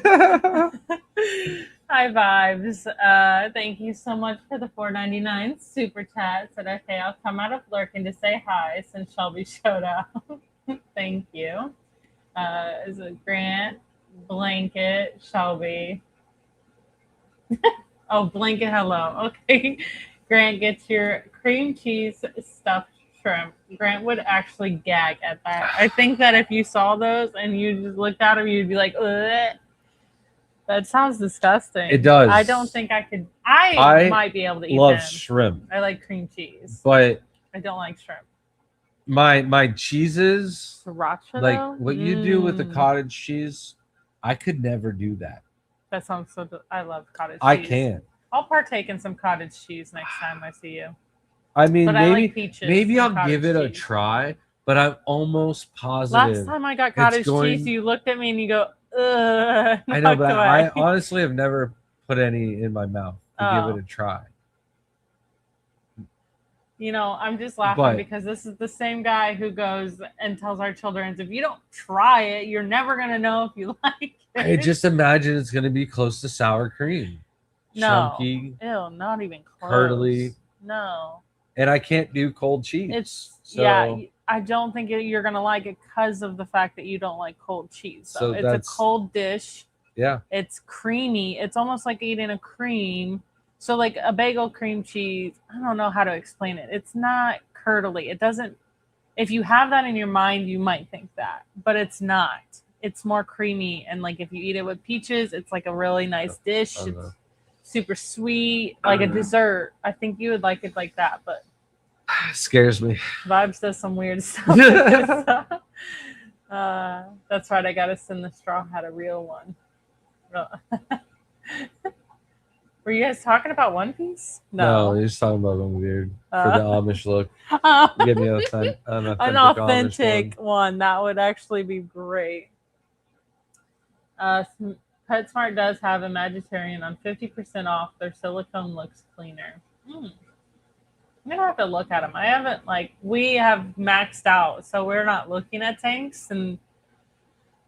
Hi, Vibes. Thank you so much for the $4.99 super chat. Said, okay, I'll come out of lurking to say hi since Shelby showed up. Thank you. Is it Grant, Blanket, Shelby? Oh, Blanket, hello. Okay. Grant gets your cream cheese stuffed shrimp. Grant would actually gag at that. I think that if you saw those and you just looked at them, you'd be like, ugh. That sounds disgusting. It does. I don't think I could. I might be able to eat them. Shrimp. I like cream cheese, but I don't like shrimp. My cheeses, Sriracha, like though? what you do with the cottage cheese, I could never do that. That sounds so. I love cottage cheese. I can't. I'll partake in some cottage cheese next time I see you. I mean, but maybe I'll give it a try, but I'm almost positive. Last time I got cottage cheese, you looked at me and you go, ugh. I know, but I honestly have never put any in my mouth to give it a try. You know, I'm just laughing because this is the same guy who goes and tells our children, if you don't try it, you're never going to know if you like it. I just imagine it's going to be close to sour cream. No. Chunky. Ew, not even close. Curdly. No. And I can't do cold cheese. Yeah, I don't think you're going to like it because of the fact that you don't like cold cheese. So it's a cold dish. Yeah. It's creamy. It's almost like eating a cream. So like a bagel cream cheese, I don't know how to explain it. It's not curdly. It doesn't, if you have that in your mind, you might think that, but it's not. It's more creamy. And like if you eat it with peaches, it's like a really nice dish. It's super sweet, like a dessert. I think you would like it like that, but scares me. Vibes does some weird stuff. That's right. I got to send the Straw Hat a real one. Were you guys talking about One Piece? No, you're just talking about my beard for the Amish look. Give me an an authentic one. That would actually be great. PetSmart does have Imaginarium on 50% off. Their silicone looks cleaner. I'm gonna have to look at them. I haven't we have maxed out, so we're not looking at tanks and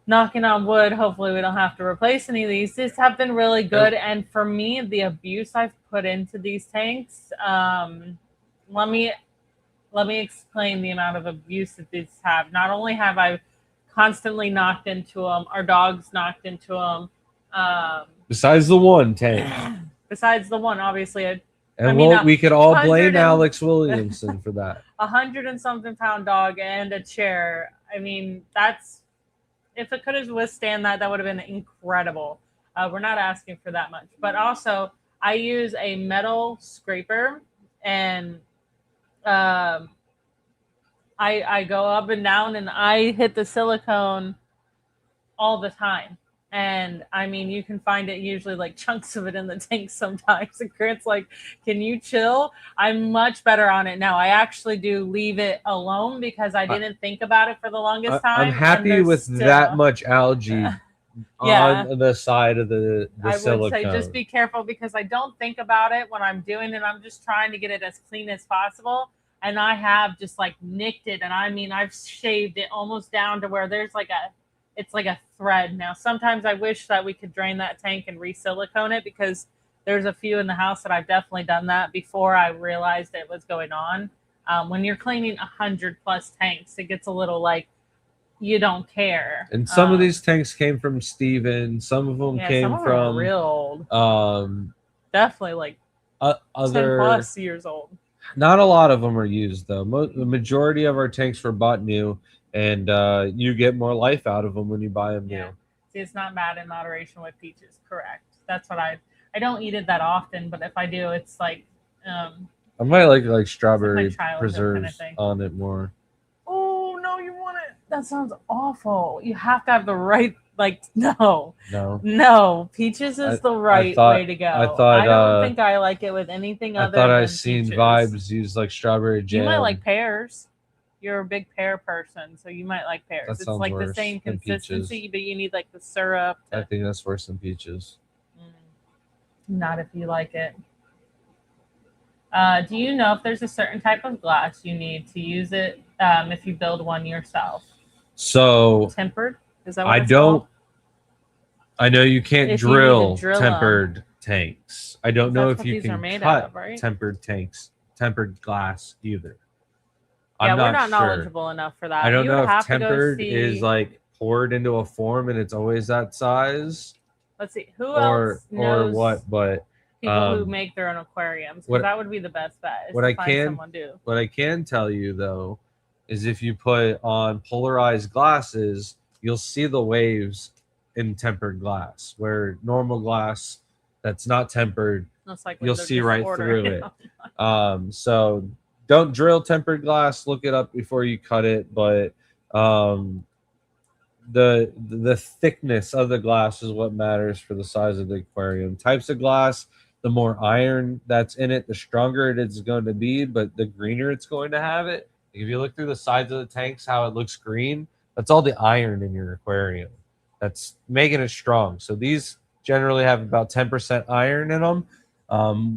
knocking on wood. Hopefully, we don't have to replace any of these. These have been really good, and for me, the abuse I've put into these tanks. Let me explain the amount of abuse that these have. Not only have I constantly knocked into them, our dogs knocked into them. Besides the one tank. Besides the one, obviously. We could all blame Alex Williamson for that. 100-something pound dog and a chair. I mean, that's if it could have withstand that, that would have been incredible. We're not asking for that much, but also I use a metal scraper and I go up and down and I hit the silicone all the time. And I mean, you can find it usually chunks of it in the tank sometimes. And Grant's like, can you chill? I'm much better on it now. I actually do leave it alone because I didn't think about it for the longest time. I'm happy with that much algae on the side of the silicone. I would say just be careful because I don't think about it when I'm doing it. I'm just trying to get it as clean as possible. And I have just nicked it. And I mean, I've shaved it almost down to where there's it's like a thread. Now, sometimes I wish that we could drain that tank and re-silicone it because there's a few in the house that I've definitely done that before I realized it was going on. When you're cleaning 100+ tanks, it gets a little you don't care. And some of these tanks came from Steven. Some of them came from real old. Definitely other 10+ years old. Not a lot of them are used though. The majority of our tanks were bought new. And you get more life out of them when you buy them new. See, it's not bad in moderation with peaches. Correct. That's what I don't eat it that often, but if I do, it's I might like strawberry preserves kind of on it more. Oh no, you want it? That sounds awful. You have to have the right no. Peaches is the right way to go. I don't think I like it with anything other. I thought I seen peaches. Vibes use strawberry jam. You might like pears. You're a big pear person, so you might like pears. It's the same consistency, but you need the syrup. I think that's worse than peaches. Not if you like it. Do you know if there's a certain type of glass you need to use it if you build one yourself? So tempered? Is that what it's called? I know you can't drill tempered tanks. I don't know if you can cut tempered glass either. Yeah, we're not knowledgeable enough for that. I don't know if tempered is poured into a form and it's always that size. Let's see. Who else knows or what? But people who make their own aquariums, because that would be the best bet. What I can tell you though is if you put on polarized glasses, you'll see the waves in tempered glass. Where normal glass that's not tempered, you'll see right through it. So. Don't drill tempered glass. Look it up before you cut it. But the thickness of the glass is what matters for the size of the aquarium. Types of glass, the more iron that's in it, the stronger it is going to be, but the greener it's going to have it. If you look through the sides of the tanks, how it looks green, that's all the iron in your aquarium. That's making it strong. So these generally have about 10% iron in them,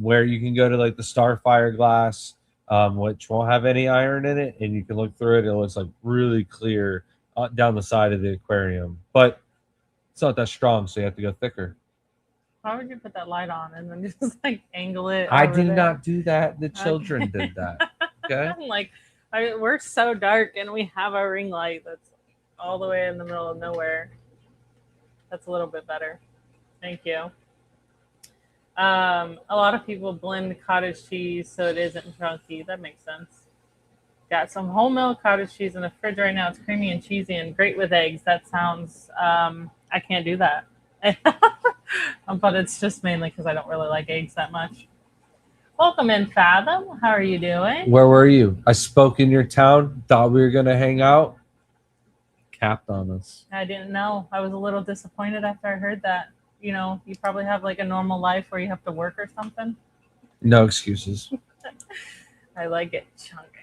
where you can go to the Starfire glass, which won't have any iron in it, and you can look through it. It looks really clear down the side of the aquarium, but it's not that strong, so you have to go thicker. Why would you put that light on and then just angle it? I did not do that. The children did that. Okay. We're so dark, and we have a ring light that's all the way in the middle of nowhere. That's a little bit better. Thank you. A lot of people blend cottage cheese so it isn't chunky. That makes sense. Got some whole milk cottage cheese in the fridge right now. It's creamy and cheesy and great with eggs. That sounds, I can't do that. But it's just mainly because I don't really like eggs that much. Welcome in, Fathom. How are you doing? Where were you? I spoke in your town. Thought we were going to hang out. Capped on us. I didn't know. I was a little disappointed after I heard that. you know, you probably have like a normal life where you have to work or something. No excuses. I like it chunky.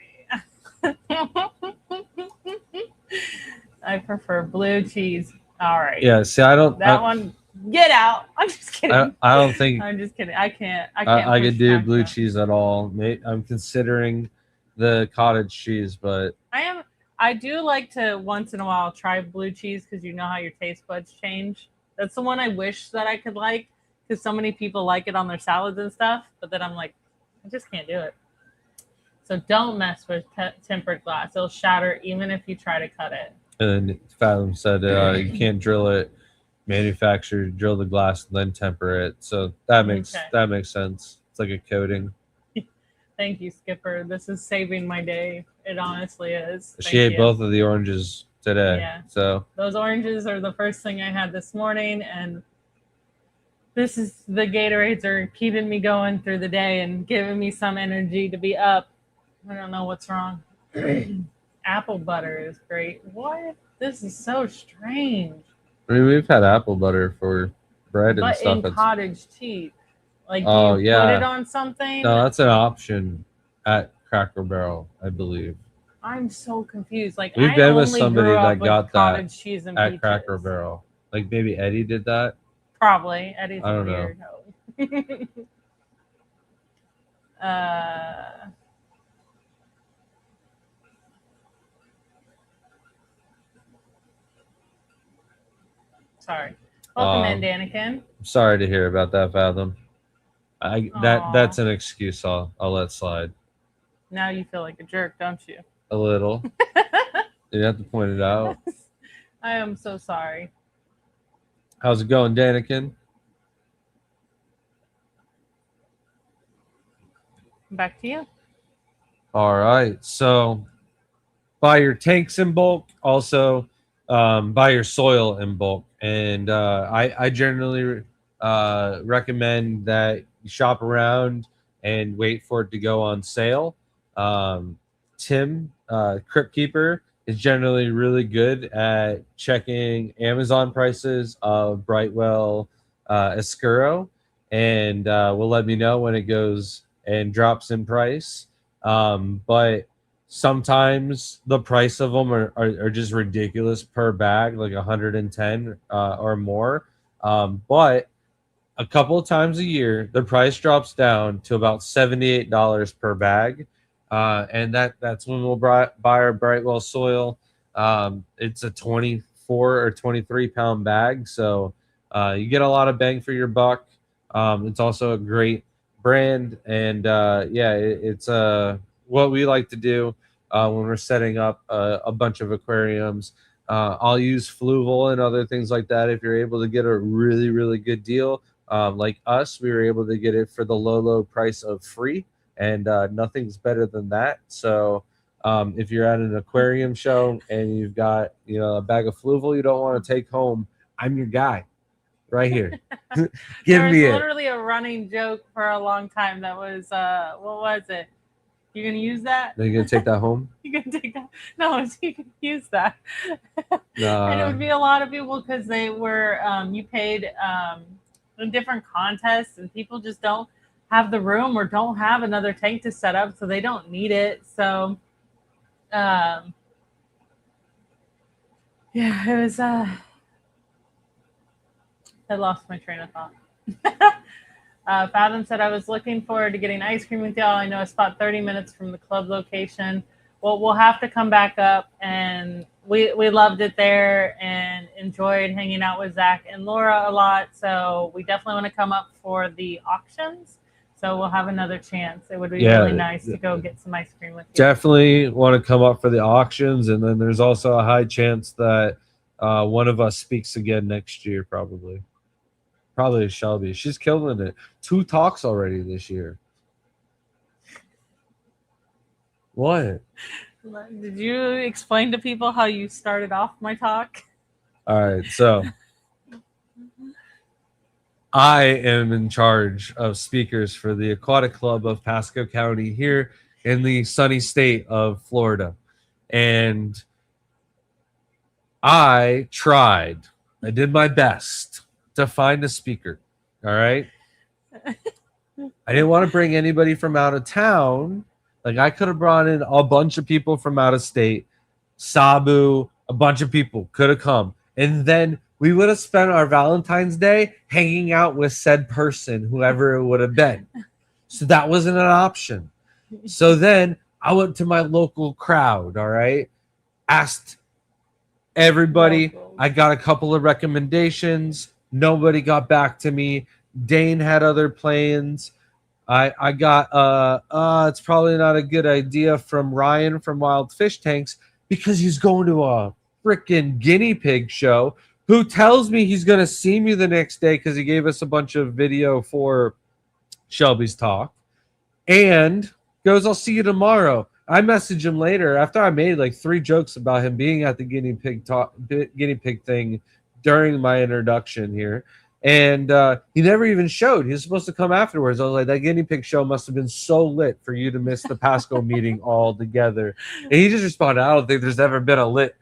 I prefer blue cheese. All right. Yeah. See, I don't. That one, get out. I'm just kidding. I don't think I'm just kidding. I can't. I can't. I push could do past blue that. cheese at all. I'm considering the cottage cheese, but I am. I do like to once in a while try blue cheese because you know how your taste buds change. That's the one I wish that I could like because so many people like it on their salads and stuff. But then I'm like, I just can't do it. So don't mess with tempered glass; it'll shatter even if you try to cut it. and then Fathom said you can't drill it, manufacture, drill the glass, and then temper it. So that makes sense. It's like a coating. Thank you, Skipper. This is saving my day. It honestly is. She ate both of the oranges today. Yeah. So those oranges are the first thing I had this morning, and this is the Gatorades are keeping me going through the day and giving me some energy to be up. I don't know what's wrong. Apple butter is great. What? This is so strange. I mean, we've had apple butter for bread and But stuff. in cottage cheese, like Oh, do you put it on something? No, that's an option at Cracker Barrel, I believe. I'm so confused. Like We've I been with only somebody grew up that with got that cottage cheese and at peaches. Cracker Barrel. Like maybe Eddie did that. Probably. Eddie's I don't a weirdo. Sorry. Welcome in, Danikin. I'm sorry to hear about that, Fathom. That's an excuse I'll let slide. Now you feel like a jerk, don't you? A little. You have to point it out. I am so sorry. How's it going, Danikin? Back to you. All right. So buy your tanks in bulk. Also, buy your soil in bulk. And I generally recommend that you shop around and wait for it to go on sale. Tim, Crypt Keeper, is generally really good at checking Amazon prices of Brightwell Escuro, and will let me know when it goes and drops in price. But sometimes the price of them are just ridiculous per bag, like 110 or more. But a couple of times a year, the price drops down to about $78 per bag. And that's when we'll buy our Brightwell soil. It's a 24 or 23 pound bag. So you get a lot of bang for your buck. It's also a great brand. And it's what we like to do when we're setting up a bunch of aquariums. I'll use Fluval and other things like that if you're able to get a really, really good deal. Like us, we were able to get it for the low price of free, and nothing's better than that. So if you're at an aquarium show and you've got a bag of Fluval you don't want to take home, I'm your guy right here. Give me it. There was literally a running joke for a long time that was what was it? You're gonna use that? Are you gonna take that home? You're gonna take that? No, you can use that. Nah. And it would be a lot of people because they were you paid in different contests, and people just don't have the room or don't have another tank to set up, so they don't need it. So yeah, it was I lost my train of thought. Fathom said, I was looking forward to getting ice cream with y'all. I know a spot 30 minutes from the club location. Well, we'll have to come back up, and we loved it there and enjoyed hanging out with Zach and Laura a lot. So we definitely want to come up for the auctions. So we'll have another chance. It would be really nice to go get some ice cream with you. Definitely want to come up for the auctions, and then there's also a high chance that one of us speaks again next year, probably. Probably Shelby. She's killing it. 2 talks already this year. What? Did you explain to people how you started off my talk? All right, so I am in charge of speakers for the Aquatic Club of Pasco County here in the sunny state of Florida. And I did my best to find a speaker. All right. I didn't want to bring anybody from out of town. Like I could have brought in a bunch of people from out of state. Sabu, a bunch of people could have come. And then we would have spent our Valentine's Day hanging out with said person, whoever it would have been. So that wasn't an option. So then I went to my local crowd, all right? Asked everybody. Local. I got a couple of recommendations. Nobody got back to me. Dane had other plans. I got it's probably not a good idea from Ryan from Wild Fish Tanks because he's going to a freaking guinea pig show. Who tells me he's going to see me the next day because he gave us a bunch of video for Shelby's talk and goes, I'll see you tomorrow. I messaged him later after I made like 3 jokes about him being at the guinea pig thing during my introduction here. And he never even showed. He was supposed to come afterwards. I was like, that guinea pig show must have been so lit for you to miss the Pasco meeting altogether. And he just responded, I don't think there's ever been a lit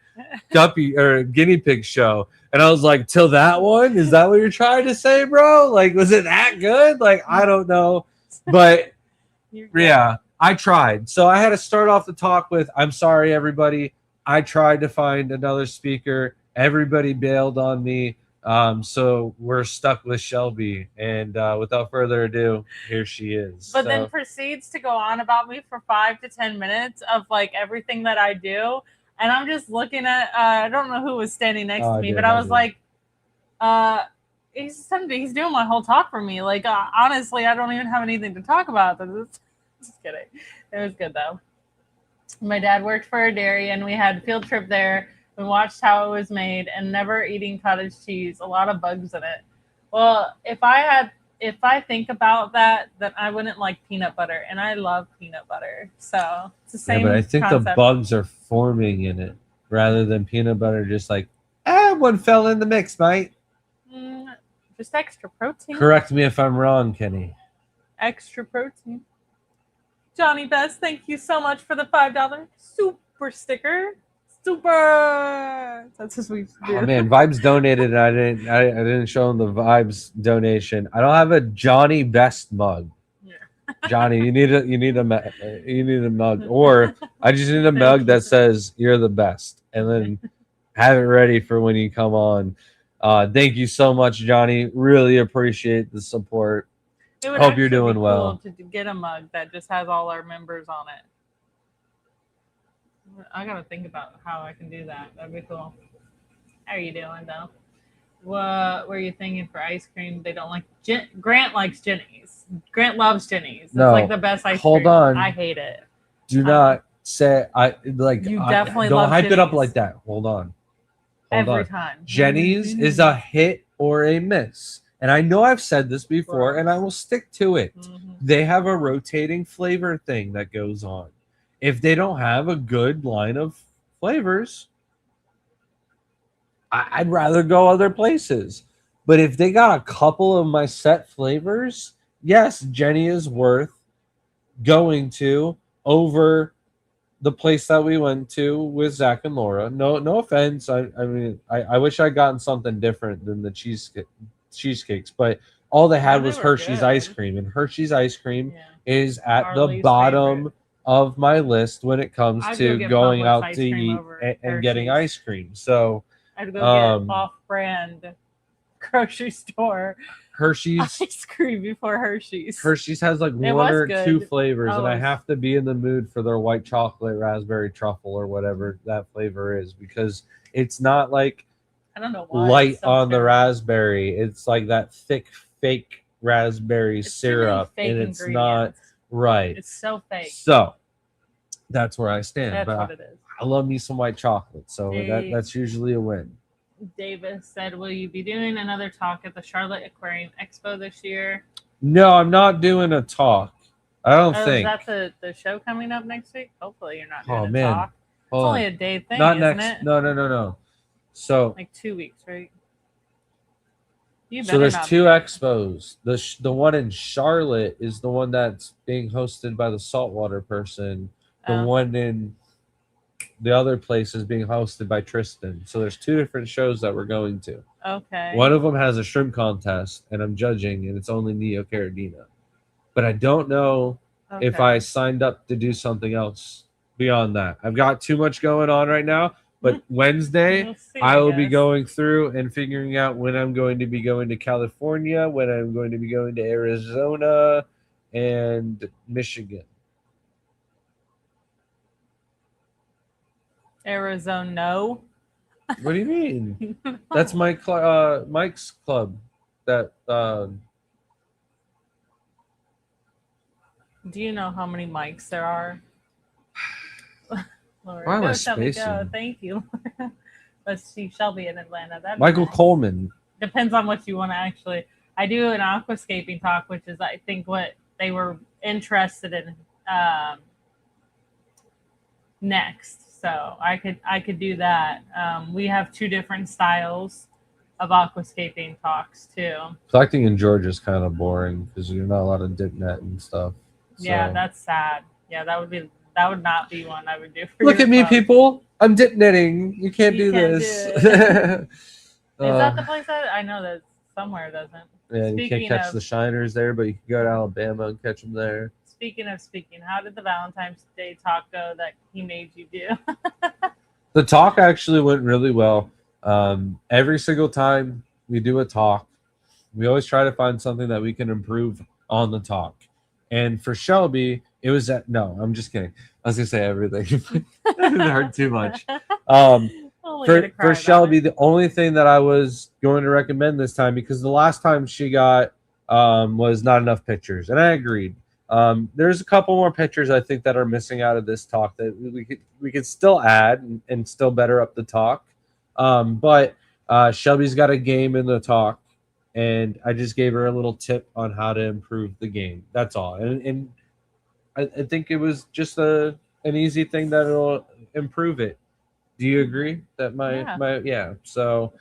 guppy or guinea pig show. And I was like, till that one? Is that what you're trying to say, bro? Like, was it that good? Like, I don't know. But yeah, I tried. So I had to start off the talk with, I'm sorry, everybody. I tried to find another speaker. Everybody bailed on me. So we're stuck with Shelby. And without further ado, here she is. But then proceeds to go on about me for 5 to 10 minutes of like everything that I do. And I'm just looking at, I don't know who was standing next to me, but I was like, he's doing my whole talk for me. Like, honestly, I don't even have anything to talk about. Just kidding. It was good though. My dad worked for a dairy and we had a field trip there. We watched how it was made and never eating cottage cheese, a lot of bugs in it. Well, if I think about that, then I wouldn't like peanut butter, and I love peanut butter. So it's the same. Yeah, but I think concept. the bugs are forming in it rather than peanut butter just like, one fell in the mix, mate. Just extra protein. Correct me if I'm wrong, Kenny. Extra protein. Johnny Best, thank you so much for the $5 super sticker. Super. That's his sweet. Oh man, Vibes donated, and I didn't show him the Vibes donation. I don't have a Johnny Best mug. Yeah. Johnny, you need a mug, or I just need a mug that says you're the best, and then have it ready for when you come on. Thank you so much, Johnny. Really appreciate the support. Hope you're doing well. To get a mug that just has all our members on it. I gotta think about how I can do that. That'd be cool. How are you doing, though? What were you thinking for ice cream? They don't like Grant likes Jenny's. Grant loves Jenny's. It's like the best ice cream. Hold on. I hate it. Do not say I like. You definitely don't love hype Jenny's. It up like that. Hold on. Every time. Jenny's is a hit or a miss. And I know I've said this before, and I will stick to it. Mm-hmm. They have a rotating flavor thing that goes on. If they don't have a good line of flavors, I'd rather go other places. But if they got a couple of my set flavors, yes, Jenny is worth going to over the place that we went to with Zach and Laura. No offense. I mean, I wish I'd gotten something different than the cheesecakes, but all they had was Hershey's ice cream, and Hershey's ice cream is at the bottom favorite of my list when it comes to going out to eat and getting ice cream. So I'd go get off-brand grocery store Hershey's ice cream before Hershey's. Hershey's has like one or two flavors, and I have to be in the mood for their white chocolate raspberry truffle or whatever that flavor is, because it's not like I don't know why light on the raspberry. It's like that thick fake raspberry syrup, and it's not right. It's so fake. So that's where I stand. That's but what it is. I love me some white chocolate, so that's usually a win. Davis said, will you be doing another talk at the Charlotte Aquarium Expo this year? No, I'm not doing a talk. I don't think. Is that the show coming up next week? Hopefully you're not doing a talk. It's only a day thing, not isn't next. it? No. So like 2 weeks, right? So there's 2 expos. The one in Charlotte is the one that's being hosted by the saltwater person. The one in the other place is being hosted by Tristan. So there's 2 different shows that we're going to. Okay. One of them has a shrimp contest, and I'm judging, and it's only Neo Carradina. But I don't know if I signed up to do something else beyond that. I've got too much going on right now. But Wednesday, We'll see, I will be guess. going through and figuring out when I'm going to be going to California, when I'm going to be going to Arizona and Michigan. Arizona, no. What do you mean? That's Mike's club. That Do you know how many mics there are? Lord, Why am I go, Shelby, go. spacing? Thank you. Let's see Shelby in Atlanta. That'd be Michael nice. Coleman. Depends on what you want to actually. I do an aquascaping talk, which is I think what they were interested in next. So I could do that. We have 2 different styles of aquascaping talks too. Collecting in Georgia is kind of boring because you're not allowed to dip net and stuff. Yeah, So- that's sad. Yeah, that would not be one I would do for Look your at me, club. people. I'm dip netting. You can't You do can't this. do Is that the place that I know that somewhere doesn't? Yeah, you can't Speaking catch of- the shiners there, but you can go to Alabama and catch them there. Speaking, how did the Valentine's Day talk go that he made you do? The talk actually went really well. Every single time we do a talk, we always try to find something that we can improve on the talk. And for Shelby, it was that. No, I'm just kidding. I was gonna say everything. It hurt too much. Only gonna cry For about Shelby, it. the only thing that I was going to recommend this time, because the last time she got was not enough pictures, and I agreed. There's a couple more pictures I think that are missing out of this talk that we could still add and still better up the talk. But Shelby's got a game in the talk, and I just gave her a little tip on how to improve the game. That's all, and I think it was just an easy thing that'll improve it. Do you agree that Yeah. So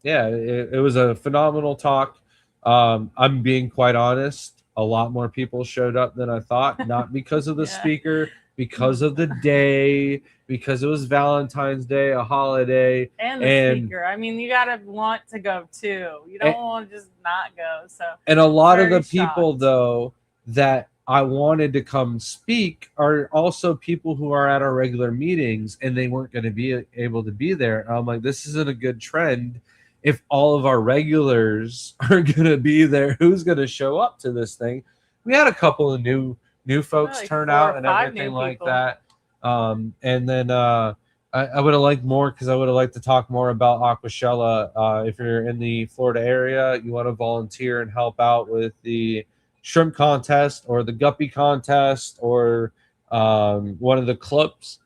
it was a phenomenal talk. I'm being quite honest, a lot more people showed up than I thought, not because of the Yeah. speaker, because of the day, because it was Valentine's Day, a holiday. And the speaker. I mean, you gotta want to go too. You don't want to just not go. So And a lot of Very the people, shocked. though, that I wanted to come speak are also people who are at our regular meetings and they weren't going to be able to be there. And I'm like, this isn't a good trend. If all of our regulars are going to be there, who's going to show up to this thing? We had a couple of new folks Like turn 4 or out and 5 everything new like people. that. And then I would have liked more because I would have liked to talk more about Aquashella. If you're in the Florida area, you want to volunteer and help out with the shrimp contest or the guppy contest or one of the clubs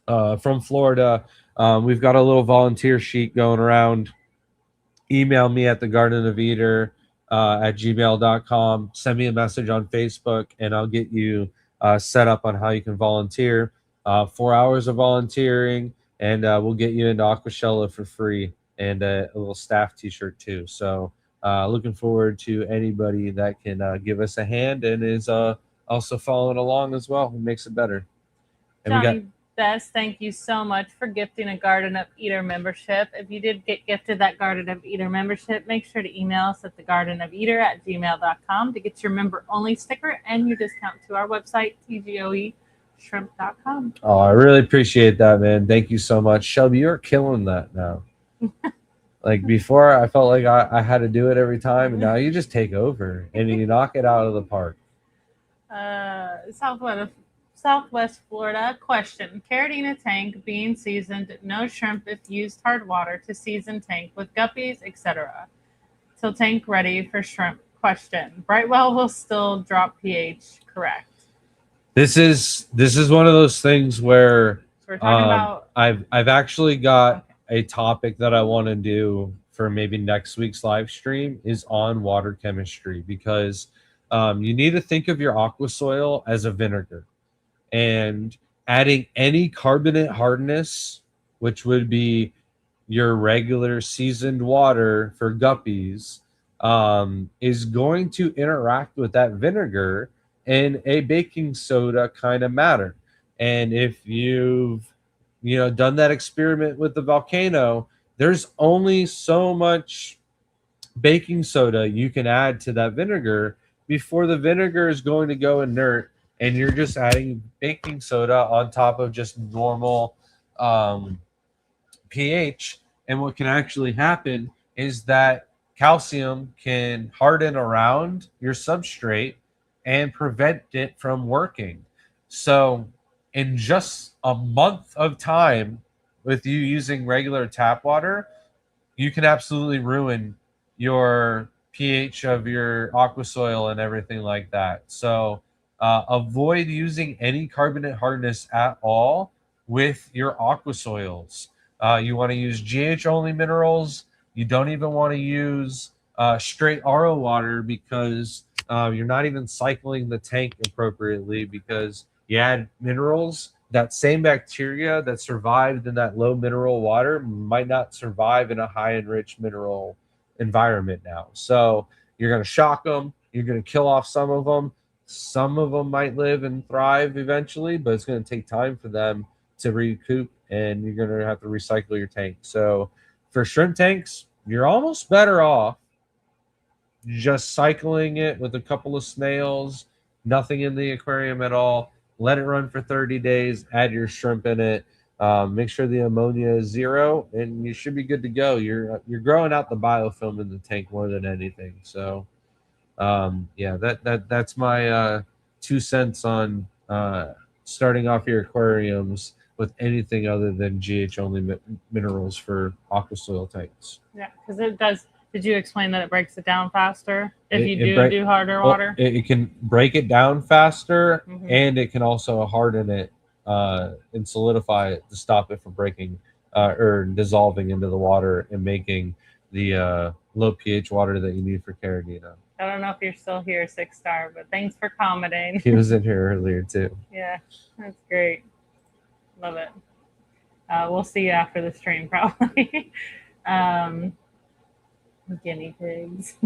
from Florida. We've got a little volunteer sheet going around. Email me at thegardenofeater@gmail.com. Send me a message on Facebook, and I'll get you set up on how you can volunteer. 4 hours of volunteering, and we'll get you into Aquashella for free and a little staff T-shirt too. So looking forward to anybody that can give us a hand and is also following along as well. It makes it better. And Johnny Best, thank you so much for gifting a Garden of Eater membership. If you did get gifted that Garden of Eater membership, make sure to email us at thegardenofeater@gmail.com to get your member-only sticker and your discount to our website, tgoeshrimp.com. Oh, I really appreciate that, man. Thank you so much. Shelby, you're killing that now. Like before, I felt like I had to do it every time, and now you just take over and you knock it out of the park. Southwest Florida question. Carradina tank being seasoned, no shrimp if used hard water to season tank with guppies, etc. Till tank ready for shrimp. Question. Brightwell will still drop pH, correct? This is one of those things where So we're talking about I've actually got a topic that I want to do for maybe next week's live stream is on water chemistry, because you need to think of your aqua soil as a vinegar, and adding any carbonate hardness, which would be your regular seasoned water for guppies, is going to interact with that vinegar in a baking soda kind of matter. And if you've done that experiment with the volcano, there's only so much baking soda you can add to that vinegar before the vinegar is going to go inert, and you're just adding baking soda on top of just normal um, pH. And what can actually happen is that calcium can harden around your substrate and prevent it from working. So, in just a month of time with you using regular tap water, you can absolutely ruin your pH of your aqua soil and everything like that. So avoid using any carbonate hardness at all with your aqua soils. You want to use GH only minerals. You don't even want to use straight RO water because you're not even cycling the tank appropriately because you add minerals. That same bacteria that survived in that low mineral water might not survive in a high enriched mineral environment now. So you're going to shock them. You're going to kill off some of them. Some of them might live and thrive eventually, but it's going to take time for them to recoup, and you're going to have to recycle your tank. So for shrimp tanks, you're almost better off just cycling it with a couple of snails, nothing in the aquarium at all. Let it run for 30 days, add your shrimp in it. Make sure the ammonia is 0, and you should be good to go. You're growing out the biofilm in the tank more than anything. So, yeah, that's my 2 cents on starting off your aquariums with anything other than GH only minerals for aqua soil tanks. Yeah, because it does. Did you explain that it breaks it down faster if It- you it do break- do harder Well, water? it can break it down faster, Mhm. and it can also harden it and solidify it to stop it from breaking or dissolving into the water and making the low pH water that you need for Carrageenan. I don't know if you're still here, 6-star, but thanks for commenting. He was in here earlier too. Yeah, that's great. Love it. We'll see you after the stream, probably. Guinea pigs.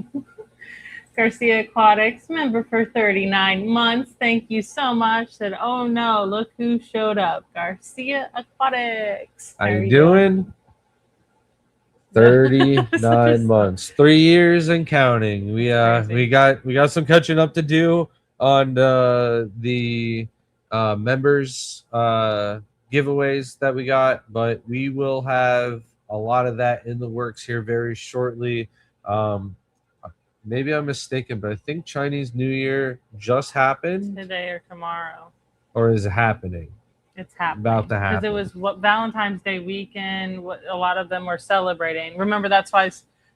Garcia Aquatics, member for 39 months. Thank you so much. Said, oh no, look who showed up. Garcia Aquatics. How There you go. doing? 39 months, 3 years and counting. We got some catching up to do on the members giveaways that we got, but we will have a lot of that in the works here very shortly. Maybe I'm mistaken, but I think Chinese New Year just happened, Today or tomorrow. or is it happening? It's happening. About to happen. Because it was what Valentine's Day weekend. What a lot of them were celebrating. Remember, that's why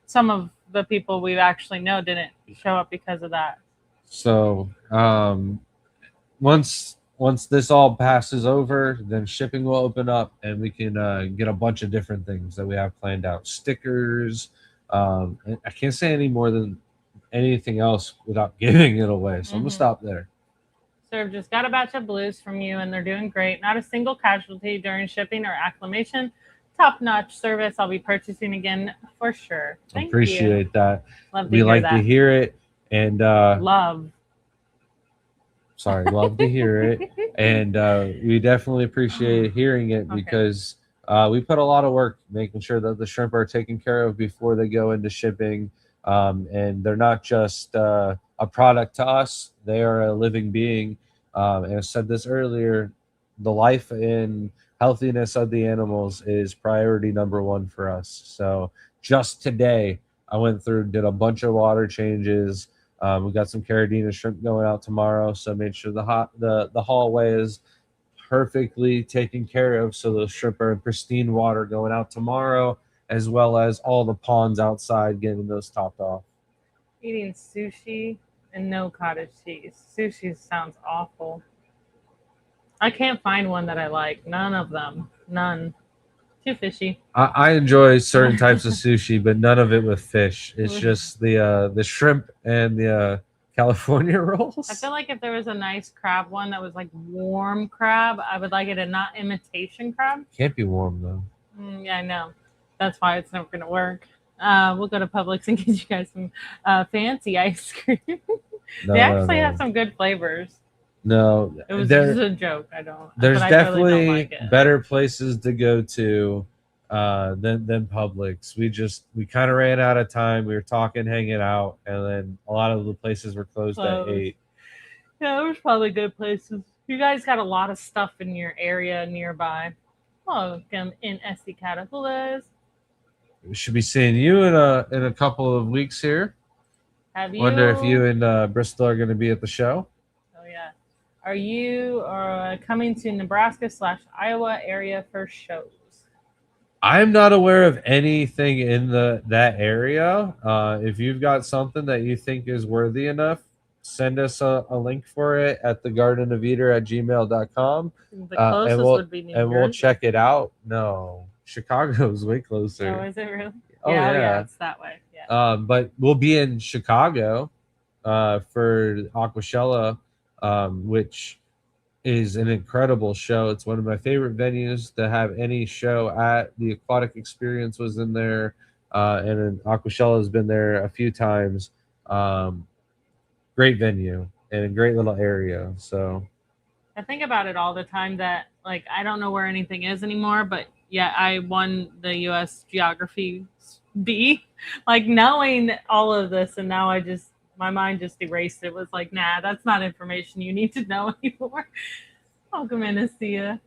some of the people we actually know didn't show up because of that. So once this all passes over, then shipping will open up, and we can get a bunch of different things that we have planned out. Stickers. And I can't say any more than anything else without giving it away. So I'm gonna stop there. Sir, just got a batch of blues from you, and they're doing great. Not a single casualty during shipping or acclimation. Top-notch service. I'll be purchasing again for sure. Thank Appreciate you. that. Love to We hear like that. to hear it, and Love to hear it, and we definitely appreciate hearing it because we put a lot of work making sure that the shrimp are taken care of before they go into shipping, and they're not just a product to us; they are a living being. And I said this earlier: the life and healthiness of the animals is priority number 1 for us. So just today, I went through, did a bunch of water changes. We got some Carrageenan shrimp going out tomorrow, so made sure the hallway is perfectly taken care of, so those shrimp are in pristine water going out tomorrow, as well as all the ponds outside getting those topped off. eating sushi and no cottage cheese. Sushi sounds awful. I can't find one that I like. None of them. None. Too fishy. I enjoy certain types of sushi, but none of it with fish. It's just the shrimp and the California rolls. I feel like if there was a nice crab one that was like warm crab, I would like it, and not imitation crab. Can't be warm though. Yeah, I know. That's why it's never gonna work. We'll go to Publix and get you guys some fancy ice cream. They actually have some good flavors. No, It was there just a joke. I don't. there's but I definitely really don't like it. better places to go to than Publix. We kind of ran out of time. We were talking, hanging out, and then a lot of the places were closed at Closed. 8. Yeah, there's probably good places. You guys got a lot of stuff in your area nearby. Welcome in SD Catapultas. We should be seeing you in a couple of weeks here. Have you? Wonder if you and Bristol are going to be at the show. Oh yeah. Are you coming to Nebraska/Iowa area for shows? I'm not aware of anything in that area. If you've got something that you think is worthy enough, send us a link for it at thegardenofeater@gmail.com. The closest would be New and we'll Jersey. check it out. No, Chicago's way closer. Oh, is it really? Oh, yeah, yeah. it's that way. Yeah. But we'll be in Chicago for Aquashella, which is an incredible show. It's one of my favorite venues to have any show at. The Aquatic Experience was in there, and Aquashella has been there a few times. Great venue and a great little area. So I think about it all the time that like I don't know where anything is anymore, but yeah, I won the US Geography B, like knowing all of this, and now my mind just erased it. It was like, nah, that's not information you need to know anymore. Welcome in, Asia.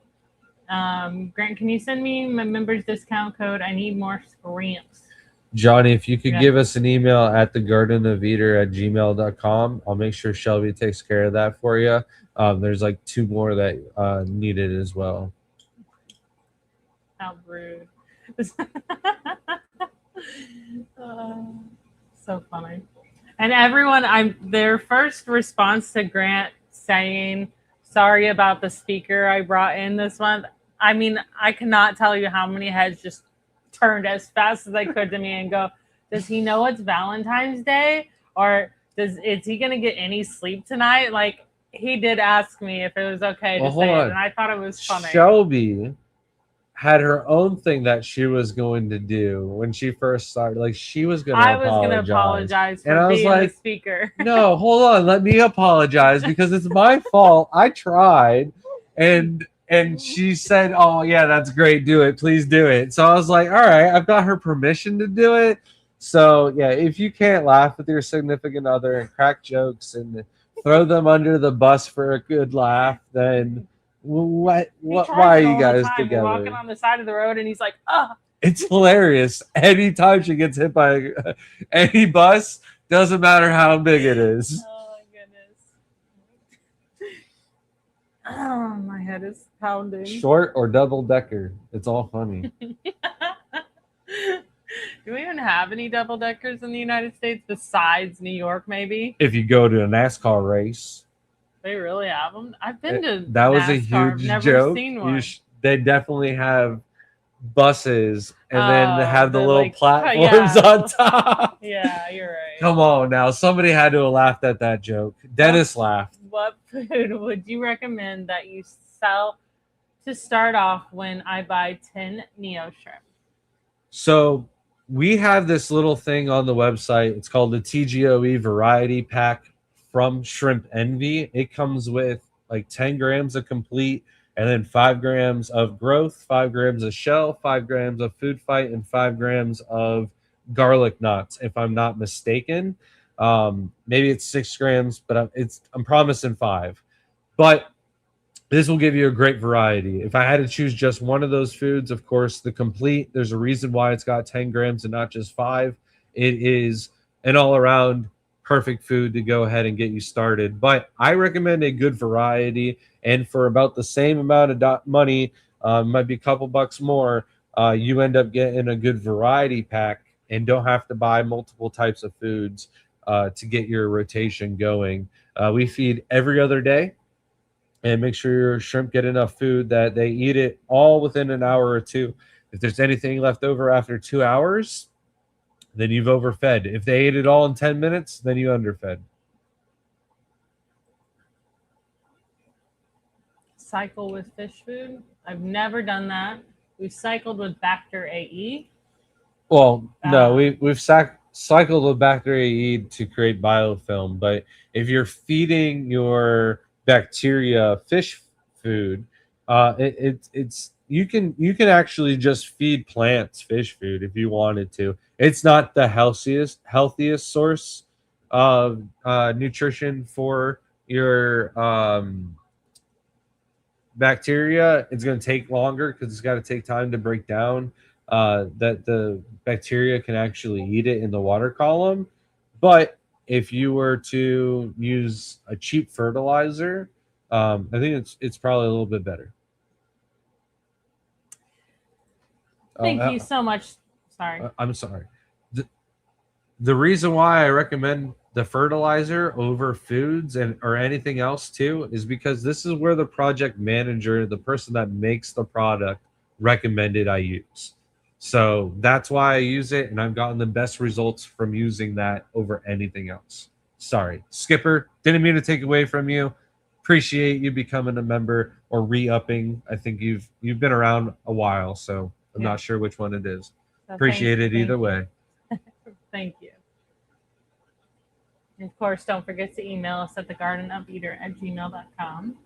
Grant, can you send me my members discount code? I need more scramps. Johnny, if you could give us an email at thegardenofeater@gmail.com, I'll make sure Shelby takes care of that for you. There's like 2 more that needed as well. How rude. So funny. And everyone, their first response to Grant saying, sorry about the speaker I brought in this month. I mean, I cannot tell you how many heads just turned as fast as I could to me and go, does he know it's Valentine's Day? Or is he going to get any sleep tonight? Like, he did ask me if it was okay to say it, and I thought it was funny. Shelby had her own thing that she was going to do when she first started. Like, she was going to apologize. I was going to apologize for being the speaker. No, hold on. Let me apologize because it's my fault. I tried. And she said, oh, yeah, that's great. Do it. Please do it. So I was like, all right, I've got her permission to do it. So, yeah, if you can't laugh with your significant other and crack jokes and throw them under the bus for a good laugh, then why are you guys together? We're walking on the side of the road and he's like, oh. It's hilarious. Anytime she gets hit by any bus, doesn't matter how big it is. Oh, my goodness. Oh, my head is pounding. Short or double decker. It's all funny. Do we even have any double deckers in the United States besides New York, maybe? If you go to a NASCAR race. They really have them? I've been to that was NASCAR. A huge Never joke. Seen one. They definitely have buses and then have the little platforms on top. Yeah, you're right. Come on now. Somebody had to have laughed at that joke. Dennis laughed. What food would you recommend that you sell to start off when I buy 10 Neo shrimp? So we have this little thing on the website. It's called the TGOE Variety Pack from Shrimp Envy. It comes with like 10 grams of complete and then 5 grams of growth, 5 grams of shell, 5 grams of food fight, and 5 grams of garlic knots, if I'm not mistaken. Maybe it's 6 grams, but I'm promising 5. But this will give you a great variety. If I had to choose just one of those foods, of course, the complete, there's a reason why it's got 10 grams and not just 5. It is an all-around perfect food to go ahead and get you started. But I recommend a good variety, and for about the same amount of money, might be a couple bucks more, you end up getting a good variety pack and don't have to buy multiple types of foods to get your rotation going. We feed every other day and make sure your shrimp get enough food that they eat it all within an hour or 2. If there's anything left over after 2 hours, then you've overfed. If they ate it all in 10 minutes, then you underfed. Cycle with fish food? I've never done that. We've cycled with Bacter AE. Well, no, we've cycled with Bacter AE to create biofilm. But if you're feeding your bacteria fish food. It's you can actually just feed plants fish food if you wanted to. It's not the healthiest source of nutrition for your bacteria. It's going to take longer because it's got to take time to break down. That the bacteria can actually eat it in the water column, but if you were to use a cheap fertilizer, I think it's probably a little bit better. Thank you so much. Sorry. I'm sorry. The reason why I recommend the fertilizer over foods and or anything else too is because this is where the project manager, the person that makes the product, recommended I use. So that's why I use it, and I've gotten the best results from using that over anything else. Sorry, Skipper, didn't mean to take away from you. Appreciate you becoming a member or re-upping. I think you've been around a while, so I'm not sure which one it is. So Appreciate it either way. Thank you. And of course, don't forget to email us at thegardenofeater@gmail.com.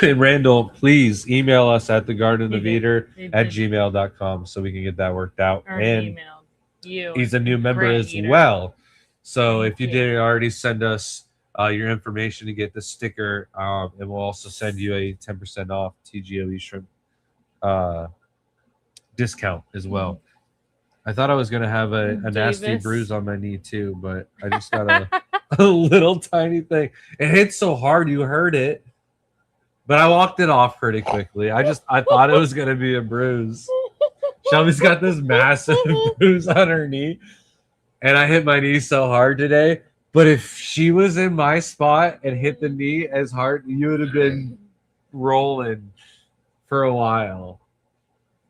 And Randall, please email us at thegardenofeater@gmail.com so we can get that worked out. Or and emailed you. He's a new member as Eater. well. So Thank if you didn't already send us your information to get the sticker, and we'll also send you a 10% off TGOE shrimp discount as well. I thought I was going to have a nasty bruise on my knee too, but I just got a little tiny thing. It hit so hard you heard it, but I walked it off pretty quickly. I thought it was going to be a bruise. Shelby's got this massive bruise on her knee, and I hit my knee so hard today. But if she was in my spot and hit the knee as hard, you would have been rolling for a while.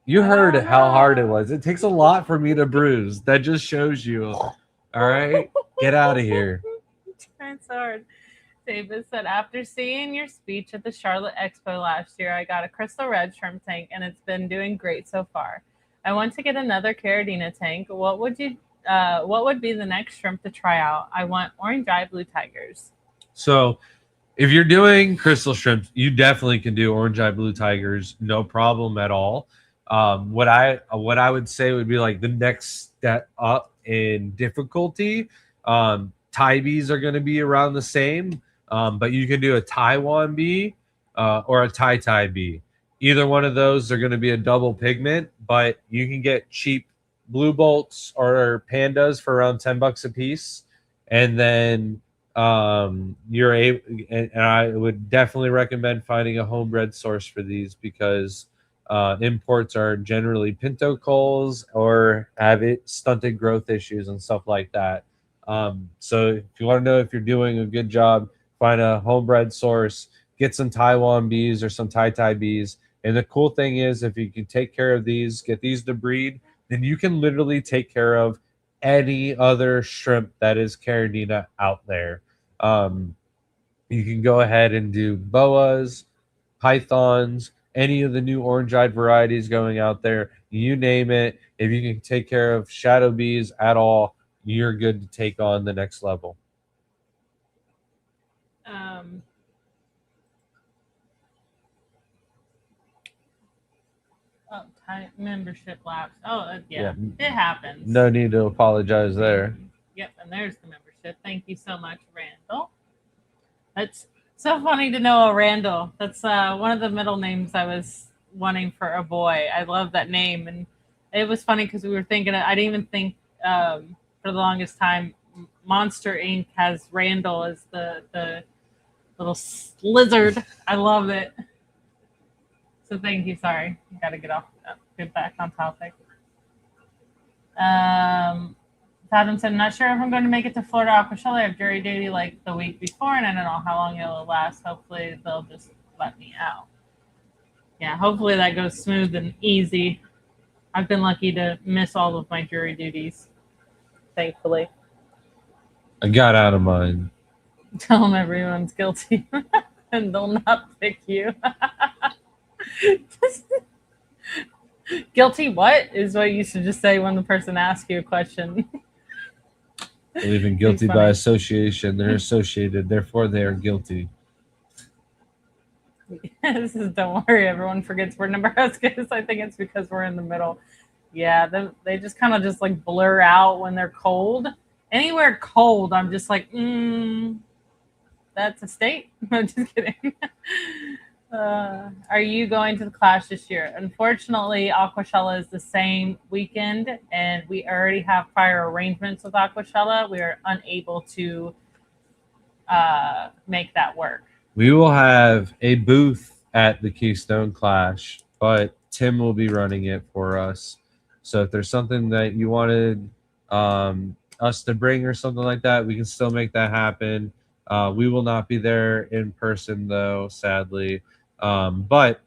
You heard how hard it was. It takes a lot for me to bruise. That just shows you. All right? Get out of here. It's hard. David said, after seeing your speech at the Charlotte Expo last year, I got a crystal red shrimp tank, and it's been doing great so far. I want to get another Caridina tank. What would be the next shrimp to try out? I want orange eye blue tigers. So if you're doing crystal shrimp, you definitely can do orange eye blue tigers. No problem at all. What I would say would be like the next step up in difficulty. Taibees are going to be around the same, but you can do a Taiwan bee or a Tai bee. Either one of those are going to be a double pigment, but you can get cheap blue bolts or pandas for around $10 a piece, and then you're able. And I would definitely recommend finding a homebred source for these because imports are generally pinto culls or have stunted growth issues and stuff like that. So if you want to know if you're doing a good job, find a homebred source, get some Taiwan bees or some Tai bees. And the cool thing is, if you can take care of these, get these to breed, then you can literally take care of any other shrimp that is Caridina out there. You can go ahead and do boas, pythons, any of the new orange-eyed varieties going out there, you name it. If you can take care of shadow bees at all, you're good to take on the next level. Membership lapse. Yeah, it happens. No need to apologize there. Yep, and there's the membership. Thank you so much, Randall. That's so funny to know a Randall. That's one of the middle names I was wanting for a boy. I love that name, and it was funny because we were thinking. I didn't even think for the longest time. Monster Inc. has Randall as the little lizard. I love it. So thank you. Sorry, I got to get back on topic. Adam said, I'm not sure if I'm going to make it to Florida Aqua Show. I have jury duty like the week before, and I don't know how long it'll last. Hopefully, they'll just let me out. Yeah, hopefully that goes smooth and easy. I've been lucky to miss all of my jury duties, thankfully. I got out of mine. Tell them everyone's guilty, and they'll not pick you. Guilty what is what you should just say when the person asks you a question. Believe in guilty by association. They're associated, therefore they are guilty. This is, don't worry, everyone forgets where Nebraska is. I think it's because we're in the middle. Yeah, they just kind of just like blur out when they're cold. Anywhere cold, I'm just like, that's a state. I'm just kidding. Are you going to the Clash this year? Unfortunately, Aquashella is the same weekend, and we already have prior arrangements with Aquashella. We are unable to make that work. We will have a booth at the Keystone Clash, but Tim will be running it for us. So if there's something that you wanted us to bring or something like that, we can still make that happen. We will not be there in person, though, sadly. But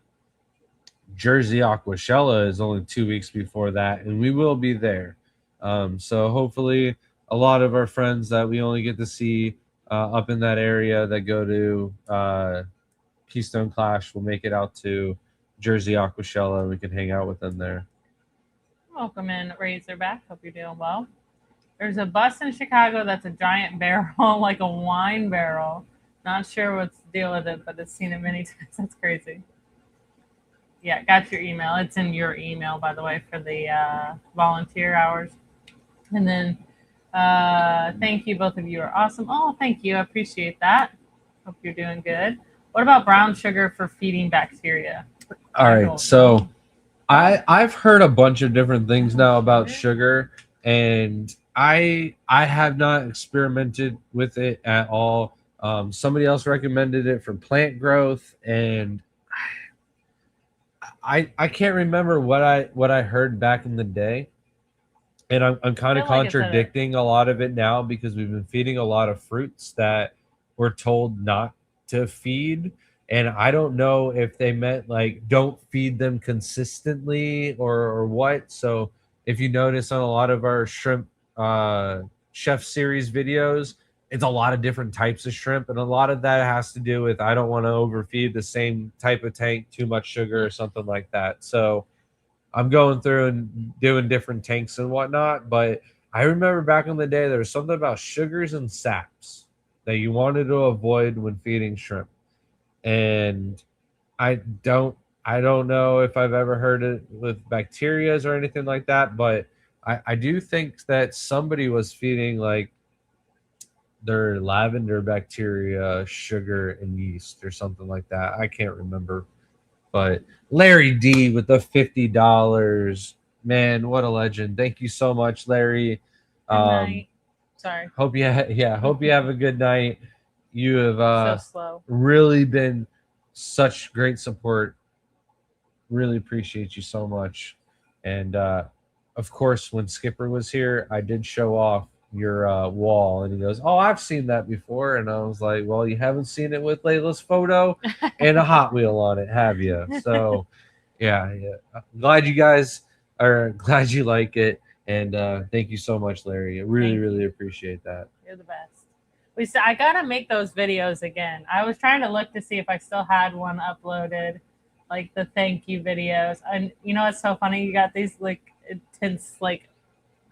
Jersey Aquashella is only 2 weeks before that, and we will be there. So hopefully a lot of our friends that we only get to see up in that area that go to Keystone Clash will make it out to Jersey Aquashella, and we can hang out with them there. Welcome in, Razorback. Hope you're doing well. There's a bus in Chicago that's a giant barrel, like a wine barrel. Not sure what's the deal with it, but I've seen it many times. That's crazy. Yeah, got your email. It's in your email, by the way, for the volunteer hours. And then thank you. Both of you are awesome. Oh, thank you. I appreciate that. Hope you're doing good. What about brown sugar for feeding bacteria? All right. So I've heard a bunch of different things now about sugar, and I have not experimented with it at all. Somebody else recommended it for plant growth, and I can't remember what I heard back in the day, and I'm kind of contradicting a lot of it now because we've been feeding a lot of fruits that we're told not to feed, and I don't know if they meant like don't feed them consistently or what. So if you notice on a lot of our shrimp chef series videos, it's a lot of different types of shrimp, and a lot of that has to do with I don't want to overfeed the same type of tank, too much sugar or something like that. So I'm going through and doing different tanks and whatnot. But I remember back in the day, there was something about sugars and saps that you wanted to avoid when feeding shrimp. And I don't know if I've ever heard it with bacterias or anything like that, but I do think that somebody was feeding like their lavender bacteria, sugar, and yeast or something like that. I can't remember. But Larry D with the $50. Man, what a legend. Thank you so much, Larry. Good night. Sorry. Hope you have a good night. You have so slow. Really been such great support. Really appreciate you so much. And of course, when Skipper was here, I did show off your wall, and he goes, "Oh, I've seen that before." And I was like, "Well, you haven't seen it with Layla's photo and a Hot Wheel on it, have you?" So yeah. I'm glad you guys are glad you like it, and thank you so much, Larry. I really appreciate that. You're the best. I gotta make those videos again. I was trying to look to see if I still had one uploaded, like the thank you videos. And you know, it's so funny. You got these like intense like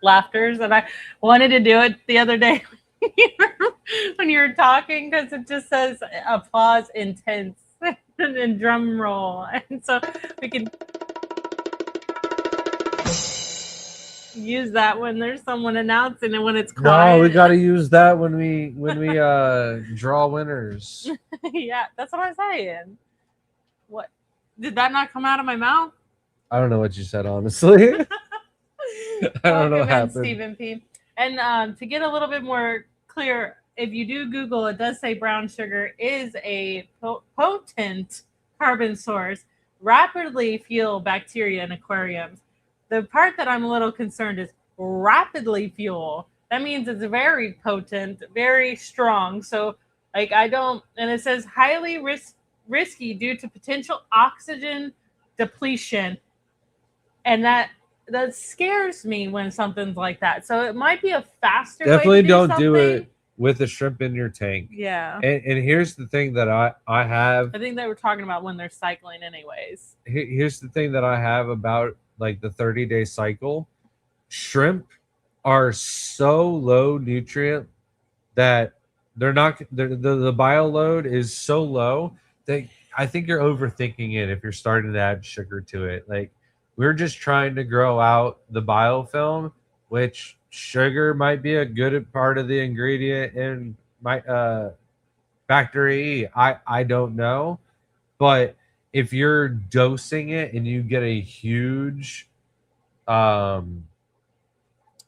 laughters, and I wanted to do it the other day when you were talking because it just says applause intense and drum roll, and so we can use that when there's someone announcing and when it's quiet. No, we got to use that when we draw winners. Yeah, that's what I'm saying. What did that not come out of my mouth? I don't know what you said, honestly. I don't know what happened. Stephen P. And to get a little bit more clear, if you do Google, it does say brown sugar is a potent carbon source, rapidly fuel bacteria in aquariums. The part that I'm a little concerned is rapidly fuel. That means it's very potent, very strong. So like and it says highly risky due to potential oxygen depletion. And that scares me when something's like that. So it might be a faster Definitely way to don't do it with a shrimp in your tank. Yeah. And here's the thing that I have. I think they were talking about when they're cycling anyways. Here's the thing that I have about like the 30-day cycle. Shrimp are so low nutrient that they're not the bio load is so low that I think you're overthinking it if you're starting to add sugar to it. Like we're just trying to grow out the biofilm, which sugar might be a good part of the ingredient in my factor E. I don't know, but if you're dosing it and you get a huge um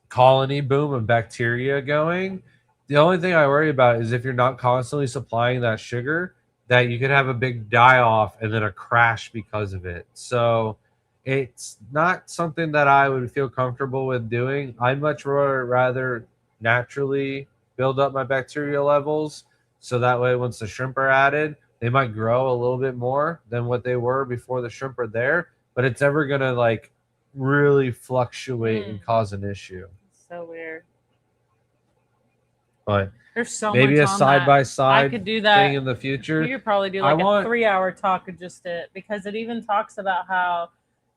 colony boom of bacteria going, the only thing I worry about is if you're not constantly supplying that sugar, that you could have a big die off and then a crash because of it. So it's not something that I would feel comfortable with doing. I much rather naturally build up my bacteria levels. So that way, once the shrimp are added, they might grow a little bit more than what they were before the shrimp are there. But it's ever going to like really fluctuate and cause an issue. So weird. But there's so maybe much a on side that. by side I could do that thing in the future. You could probably do like a 3-hour talk of just it, because it even talks about how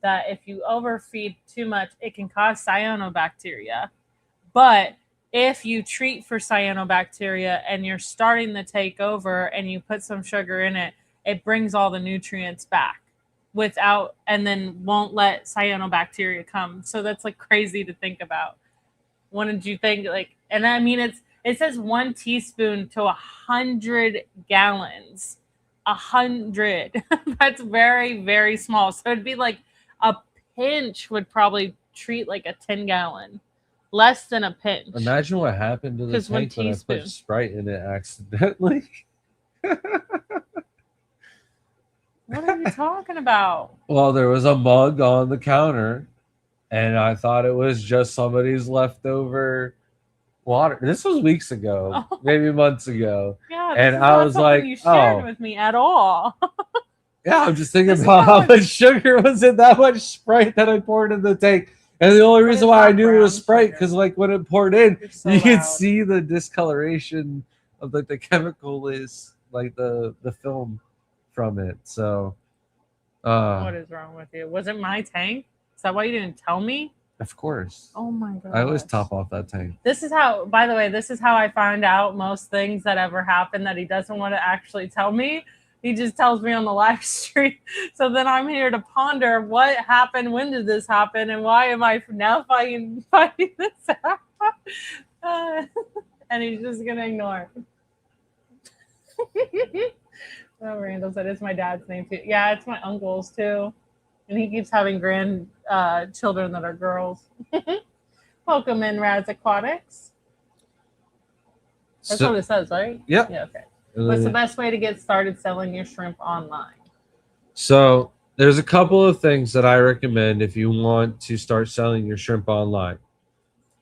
that if you overfeed too much, it can cause cyanobacteria. But if you treat for cyanobacteria and you're starting to take over and you put some sugar in it, it brings all the nutrients back without, and then won't let cyanobacteria come. So that's like crazy to think about. What did you think? Like, and I mean, it says 1 teaspoon to 100 gallons. 100. That's very, very small. So it'd be like a pinch would probably treat like a 10-gallon. Less than a pinch. Imagine what happened to the 'Cause 1 tank when I teaspoon. put Sprite in it accidentally. What are you talking about? Well, there was a mug on the counter, and I thought it was just somebody's leftover water. This was weeks ago, maybe months ago. Yeah, and this is I not was something like, you shared oh, with me at all. yeah, I'm just thinking This is about how how much sugar was in that much Sprite that I poured in the tank. And the only But reason it's why I not knew it was brown Sprite, sugar. because like when it poured in, You're so you could loud. see the discoloration of like the chemical is like the film from it. So What is wrong with you? Was it my tank? Is that why you didn't tell me? of course. Oh my god. I always top off that tank. This is how, by the way, this is how I find out most things that ever happen that he doesn't want to actually tell me. He just tells me on the live stream. So then I'm here to ponder what happened, when did this happen, and why am I now finding this out? And he's just going to ignore it. Oh, Randall said it's my dad's name too. Yeah, it's my uncle's too. And he keeps having children that are girls. Welcome in, Raz Aquatics. That's what it says, right? Yep. Yeah, okay. What's the best way to get started selling your shrimp online? So there's a couple of things that I recommend if you want to start selling your shrimp online.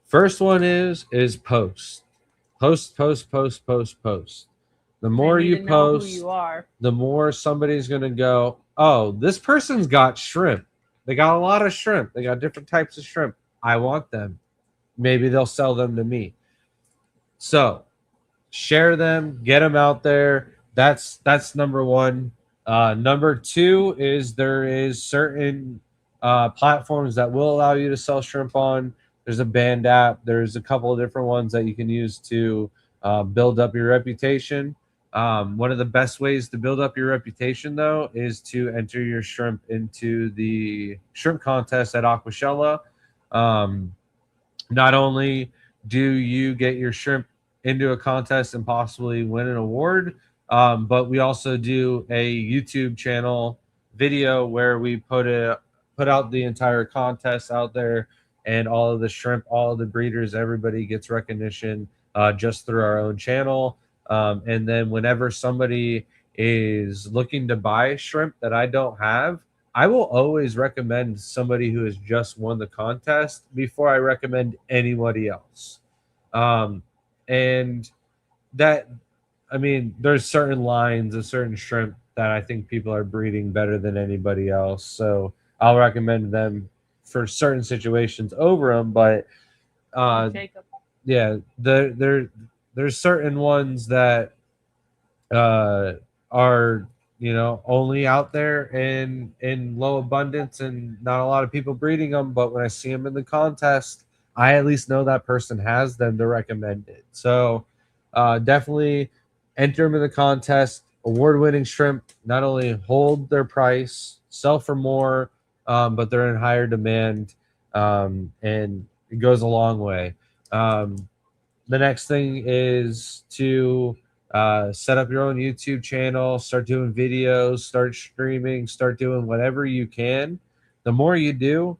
First one is post. Post. The more you post, who you are. the more somebody's going to go, oh, this person's got shrimp. They got a lot of shrimp. They got different types of shrimp. I want them. Maybe they'll sell them to me. So share them, get them out there. That's number one. Number two is there is certain platforms that will allow you to sell shrimp on. There's a Band app. There's a couple of different ones that you can use to build up your reputation. One of the best ways to build up your reputation, though, is to enter your shrimp into the shrimp contest at Aquashella. Not only do you get your shrimp into a contest and possibly win an award, but we also do a YouTube channel video where we put out the entire contest out there, and all of the shrimp, all of the breeders, everybody gets recognition just through our own channel. And then whenever somebody is looking to buy shrimp that I don't have, I will always recommend somebody who has just won the contest before I recommend anybody else. And that, I mean, there's certain lines of certain shrimp that I think people are breeding better than anybody else. So I'll recommend them for certain situations over them. But yeah, there's certain ones that are, you know, only out there in low abundance and not a lot of people breeding them. But when I see them in the contest, I at least know that person has them to recommend it. So definitely enter them in the contest. Award-winning shrimp not only hold their price, sell for more, but they're in higher demand, and it goes a long way. The next thing is to set up your own YouTube channel, start doing videos, start streaming, start doing whatever you can. The more you do,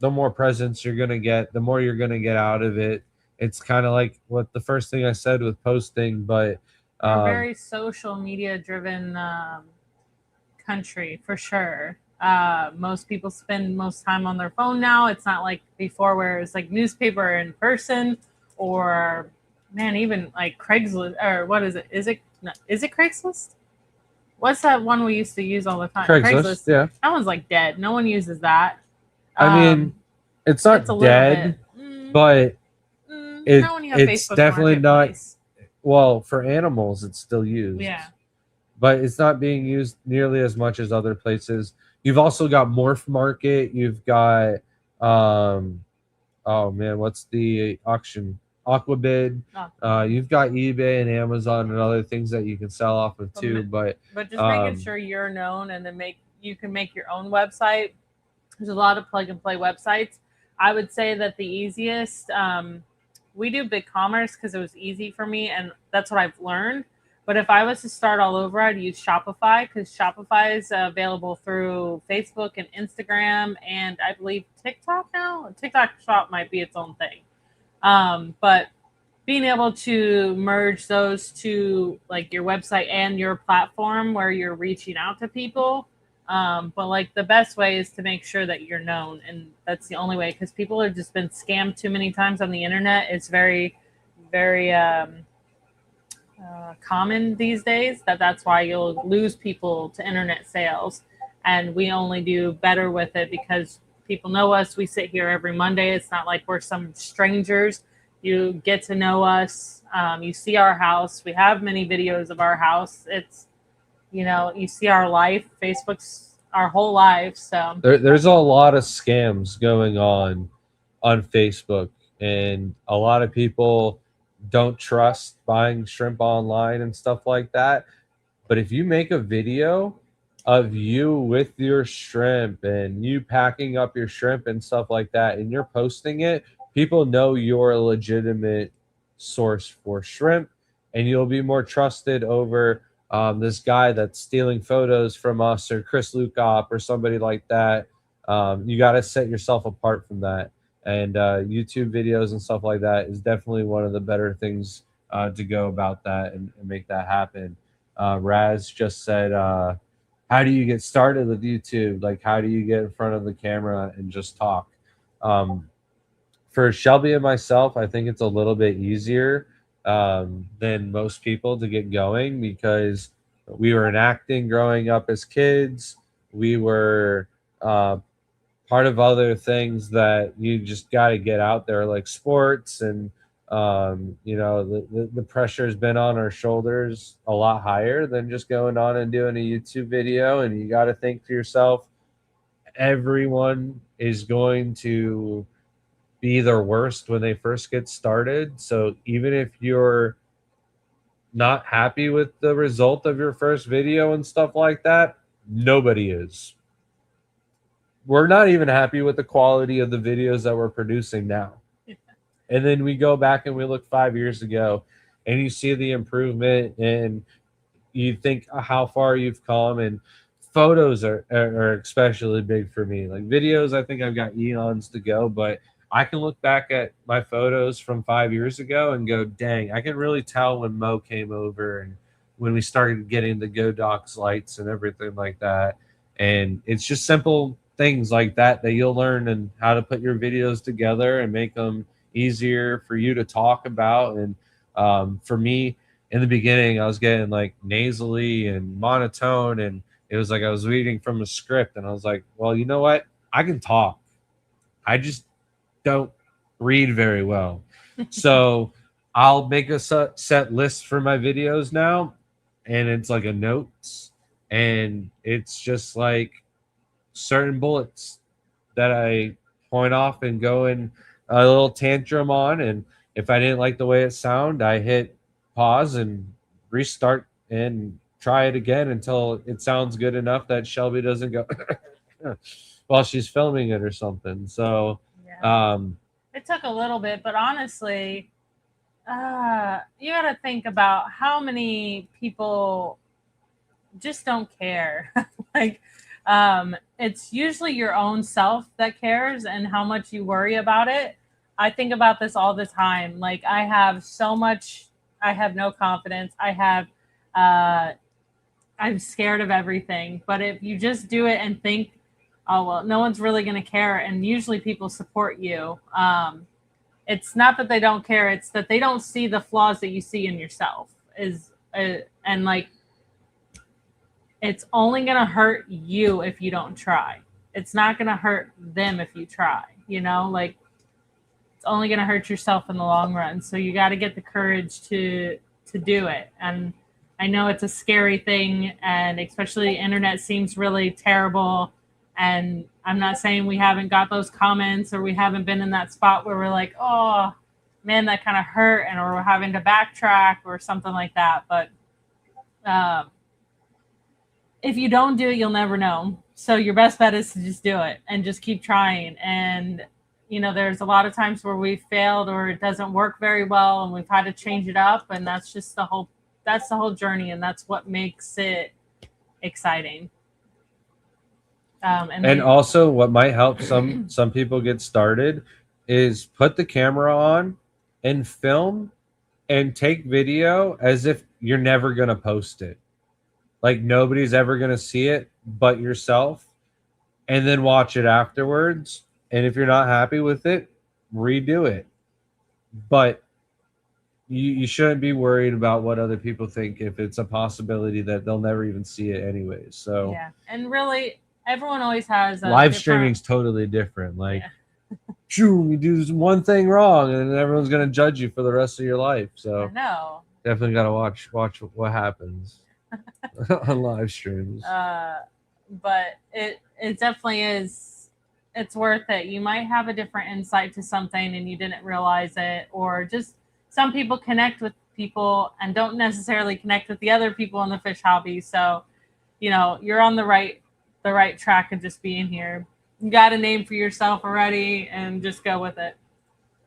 the more presence you're going to get, the more you're going to get out of it. It's kind of like what the first thing I said with posting, but We're a very social media driven country for sure. Most people spend most time on their phone now. It's not like before where it's like newspaper in person, or man, even like Craigslist, or what is it? Is it Craigslist? What's that one we used to use all the time? Craigslist, yeah. That one's like dead. No one uses that. I mean, it's not dead, but not when you have it's Facebook definitely not. Marketplace. Well, for animals, it's still used. Yeah. But it's not being used nearly as much as other places. You've also got Morph Market. You've got, oh man, what's the auction? Aquabid. You've got eBay and Amazon and other things that you can sell off of too. But just making sure you're known, and then you can make your own website. There's a lot of plug and play websites. I would say that the easiest, we do BigCommerce because it was easy for me, and that's what I've learned. But if I was to start all over, I'd use Shopify, because Shopify is available through Facebook and Instagram, and I believe TikTok now. TikTok Shop might be its own thing. But being able to merge those to like your website and your platform where you're reaching out to people. But like the best way is to make sure that you're known, and that's the only way, because people have just been scammed too many times on the internet. It's very, very common these days that's why you'll lose people to internet sales, and we only do better with it because people know us. We sit here every Monday. It's not like we're some strangers. You get to know us. You see our house. We have many videos of our house. It's, you see our life. Facebook's our whole life. So there's a lot of scams going on Facebook, and a lot of people don't trust buying shrimp online and stuff like that. But if you make a video of you with your shrimp and you packing up your shrimp and stuff like that, and you're posting it, people know you're a legitimate source for shrimp, and you'll be more trusted over this guy that's stealing photos from us, or Chris Lukop or somebody like that. You got to set yourself apart from that. And YouTube videos and stuff like that is definitely one of the better things to go about that and make that happen. Raz just said, how do you get started with YouTube? Like, how do you get in front of the camera and just talk? For Shelby and myself, I think it's a little bit easier than most people to get going, because we were in acting growing up as kids. We were part of other things that you just got to get out there, like sports, and the pressure has been on our shoulders a lot higher than just going on and doing a YouTube video. And you got to think to yourself, everyone is going to be their worst when they first get started. So even if you're not happy with the result of your first video and stuff like that, nobody is. We're not even happy with the quality of the videos that we're producing now. And then we go back and we look 5 years ago, and you see the improvement, and you think how far you've come. And photos are especially big for me. Like videos, I think I've got eons to go, but I can look back at my photos from 5 years ago and go, dang, I can really tell when Mo came over and when we started getting the Godox lights and everything like that. And it's just simple things like that you'll learn, and how to put your videos together and make them easier for you to talk about. And for me, in the beginning, I was getting like nasally and monotone, and it was like I was reading from a script, and I was like, well, you know what? I can talk. I just don't read very well. So I'll make a set list for my videos now, and it's like a notes, and it's just like certain bullets that I point off and go and a little tantrum on, and if I didn't like the way it sound, I hit pause and restart and try it again until it sounds good enough that Shelby doesn't go while she's filming it or something. So Yeah. It took a little bit, but honestly, you got to think about how many people just don't care. Like, it's usually your own self that cares and how much you worry about it. I think about this all the time. Like, I have so much, I have no confidence. Uh, I'm scared of everything. But if you just do it and think, oh, well, no one's really going to care, and usually people support you. It's not that they don't care; it's that they don't see the flaws that you see in yourself. And like, it's only going to hurt you if you don't try. It's not going to hurt them if you try. Like, it's only going to hurt yourself in the long run. So you got to get the courage to do it. And I know it's a scary thing, and especially the internet seems really terrible. And I'm not saying we haven't got those comments or we haven't been in that spot where we're like, oh man, that kind of hurt, and or we're having to backtrack or something like that. But if you don't do it, you'll never know. So your best bet is to just do it and just keep trying. And there's a lot of times where we failed or it doesn't work very well, and we've had to change it up. And that's just the whole journey, and that's what makes it exciting. And also, what might help some people get started is put the camera on and film and take video as if you're never going to post it. Like, nobody's ever going to see it but yourself, and then watch it afterwards. And if you're not happy with it, redo it. But you shouldn't be worried about what other people think if it's a possibility that they'll never even see it anyways. So yeah, and really, everyone always has live streaming's totally different. Like, you do this one thing wrong, and everyone's going to judge you for the rest of your life. So no, definitely got to watch what happens on live streams. But it definitely is. It's worth it. You might have a different insight to something and you didn't realize it, or just some people connect with people and don't necessarily connect with the other people in the fish hobby. So, you're on the right track of just being here. You got a name for yourself already, and just go with it.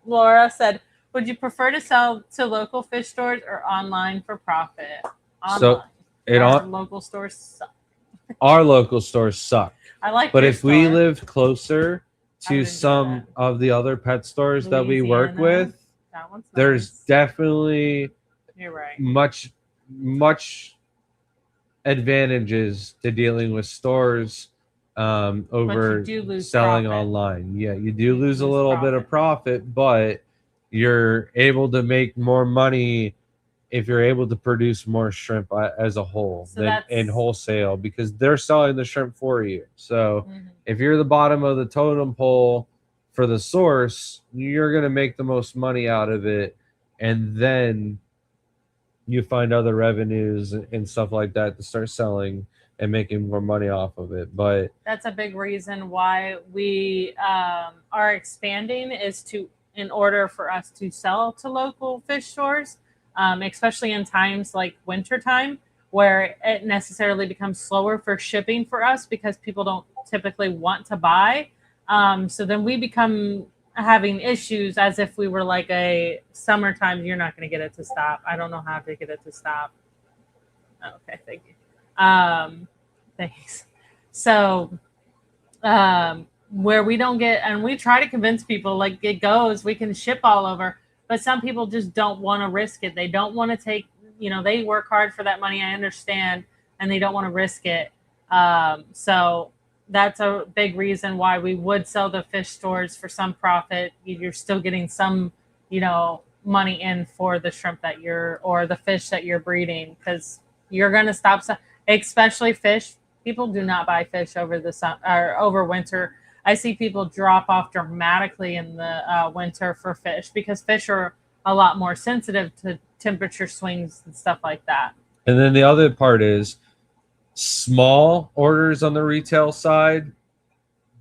Laura said, would you prefer to sell to local fish stores or online for profit? Online. So our local stores suck. Our local stores suck. I like, but if store. we lived closer to some of the other pet stores that we work with, there's definitely You're right. much advantages to dealing with stores over selling online. Yeah, you do lose a little bit of profit, but you're able to make more money if you're able to produce more shrimp as a whole than in wholesale, because they're selling the shrimp for you. So if you're the bottom of the totem pole for the source, you're going to make the most money out of it. And then you find other revenues and stuff like that to start selling and making more money off of it. But that's a big reason why we are expanding, is in order for us to sell to local fish stores. Especially in times like wintertime, where it necessarily becomes slower for shipping for us because people don't typically want to buy. So then we become having issues as if we were like a summertime. You're not going to get it to stop. I don't know how to get it to stop. Okay, thank you. Thanks. So where we don't get, and we try to convince people like it goes, we can ship all over. But some people just don't want to risk it. They don't want to take, they work hard for that money. I understand. And they don't want to risk it. So that's a big reason why we would sell to fish stores for some profit. You're still getting some, money in for the shrimp or the fish that you're breeding, because you're going to stop, especially fish. People do not buy fish over the sun or over winter. I see people drop off dramatically in the winter for fish, because fish are a lot more sensitive to temperature swings and stuff like that. And then the other part is small orders on the retail side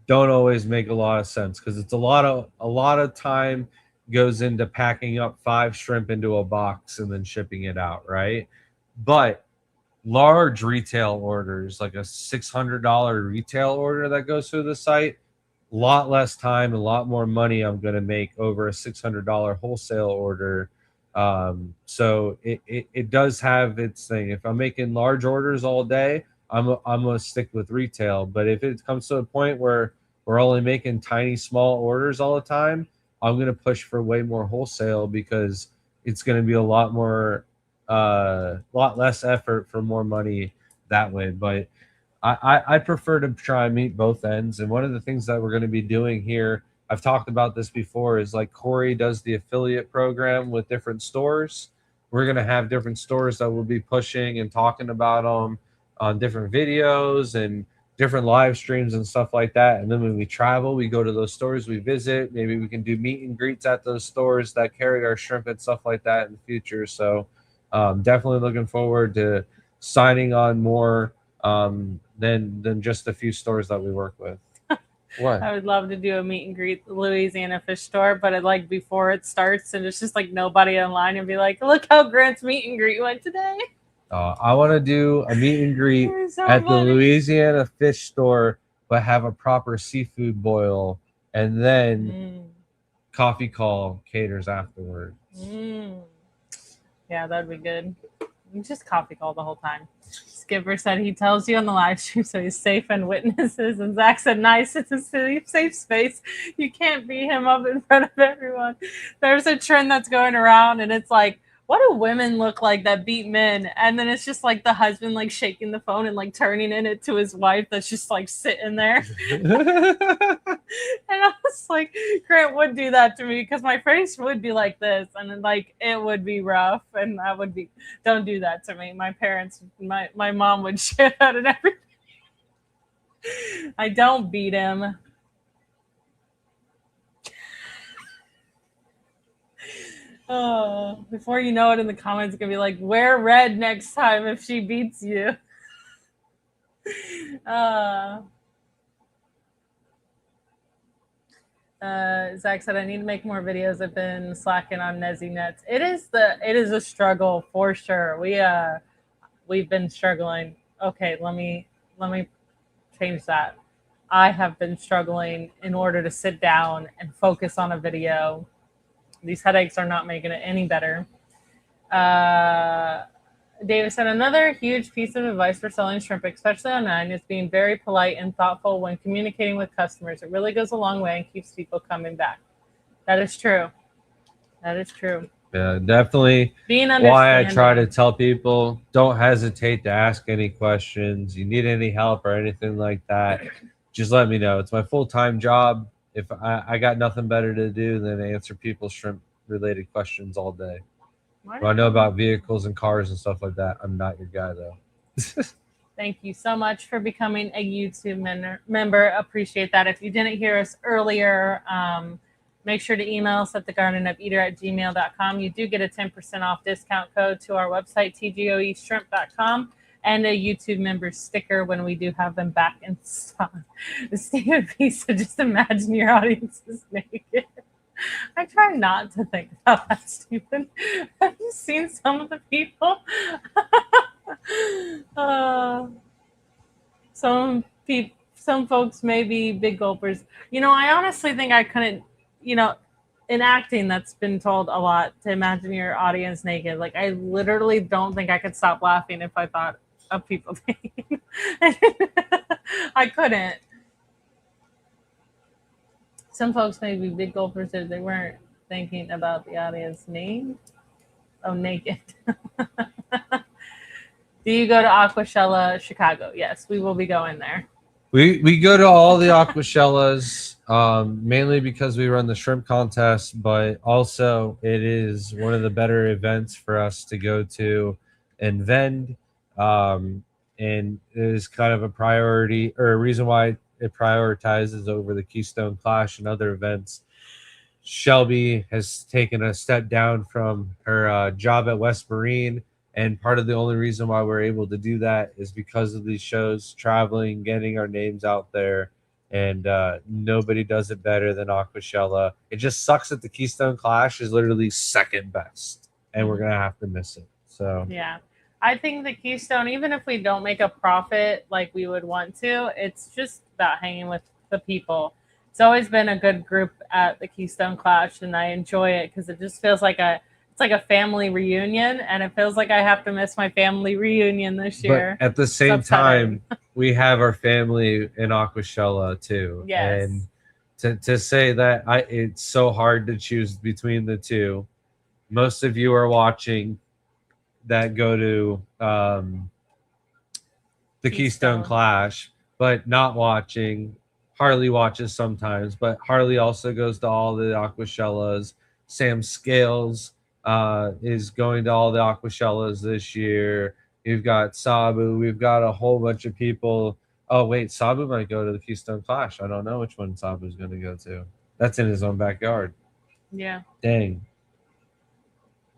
don't always make a lot of sense because it's a lot of time goes into packing up 5 shrimp into a box and then shipping it out, right? But large retail orders, like a $600 retail order that goes through the site, a lot less time, a lot more money I'm going to make over a $600 wholesale order. So it does have its thing. If I'm making large orders all day, I'm going to stick with retail. But if it comes to a point where we're only making tiny, small orders all the time, I'm going to push for way more wholesale because it's going to be a lot less effort for more money that way. But I prefer to try and meet both ends. And one of the things that we're going to be doing here, I've talked about this before, is like Corey does the affiliate program with different stores. We're going to have different stores that we'll be pushing and talking about them on different videos and different live streams and stuff like that. And then when we travel, we go to those stores, we visit. Maybe we can do meet and greets at those stores that carry our shrimp and stuff like that in the future. So definitely looking forward to signing on more than just a few stores that we work with. What? I would love to do a meet and greet at the Louisiana Fish Store, but like before it starts and it's just like nobody online and be like, look how Grant's meet and greet went today. I want to do a meet and greet So at the funny. Louisiana Fish Store, but have a proper seafood boil and then coffee call caters afterwards. Yeah, that'd be good. You just coffee call the whole time. Skipper said he tells you on the live stream so he's safe and witnesses. And Zach said, nice, it's a safe space. You can't beat him up in front of everyone. There's a trend that's going around, and it's like, what do women look like that beat men? And then it's just like the husband like shaking the phone and like turning it to his wife that's just like sitting there. And I was like, Grant would do that to me because my face would be like this, and then, like it would be rough, and I would be, don't do that to me. My parents, my mom would shit out and everything. I don't beat him. Oh, before you know it, in the comments, it's gonna be like, wear red next time if she beats you. Zach said, I need to make more videos. I've been slacking on Nezzy Nets. It is a struggle for sure. We've been struggling. Okay, let me change that. I have been struggling in order to sit down and focus on a video. These headaches are not making it any better. David said, another huge piece of advice for selling shrimp, especially online, is being very polite and thoughtful when communicating with customers. It really goes a long way and keeps people coming back. That is true. That is true. Yeah, definitely. Being why I try to understanding. tell people, don't hesitate to ask any questions. You need any help or anything like that, just let me know. It's my full-time job. If I got nothing better to do than answer people's shrimp-related questions all day. Well, I know about vehicles and cars and stuff like that. I'm not your guy, though. Thank you so much for becoming a YouTube member. Appreciate that. If you didn't hear us earlier, make sure to email us at thegardenupeater@gmail.com. You do get a 10% off discount code to our website, tgoeshrimp.com, and a YouTube member sticker when we do have them back in stock. Stephen P. said, just imagine your audience is naked. I try not to think about that, Stephen. Have you seen some of the people? Some folks may be big gulpers. I honestly think I couldn't, in acting, that's been told a lot to imagine your audience naked. Like, I literally don't think I could stop laughing if I thought of people naked. I couldn't. Some folks may be big gulpers if they weren't thinking about the audience name. Oh, naked. Do you go to Aquashella, Chicago? Yes, we will be going there. We go to all the Aquashellas, mainly because we run the shrimp contest, but also it is one of the better events for us to go to and vend. And it is kind of a priority, or a reason why it prioritizes over the Keystone Clash and other events. Shelby has taken a step down from her job at West Marine, and part of the only reason why we're able to do that is because of these shows, traveling, getting our names out there, and nobody does it better than Aquashella. It just sucks that the Keystone Clash is literally second best, and we're gonna have to miss it. So Yeah. I think the Keystone, even if we don't make a profit like we would want to, it's just about hanging with the people. It's always been a good group at the Keystone Clash, and I enjoy it because it just feels like it's like a family reunion, and it feels like I have to miss my family reunion this year. But at the same time, we have our family in Aquashella too. Yes. And to say that it's so hard to choose between the two. Most of you are watching that go to the Keystone Clash, but not watching. Harley watches sometimes, but Harley also goes to all the Aquashellas. Sam Scales is going to all the Aquashellas this year. We've got Sabu. We've got a whole bunch of people. Oh, wait, Sabu might go to the Keystone Clash. I don't know which one Sabu's going to go to. That's in his own backyard. Yeah. Dang.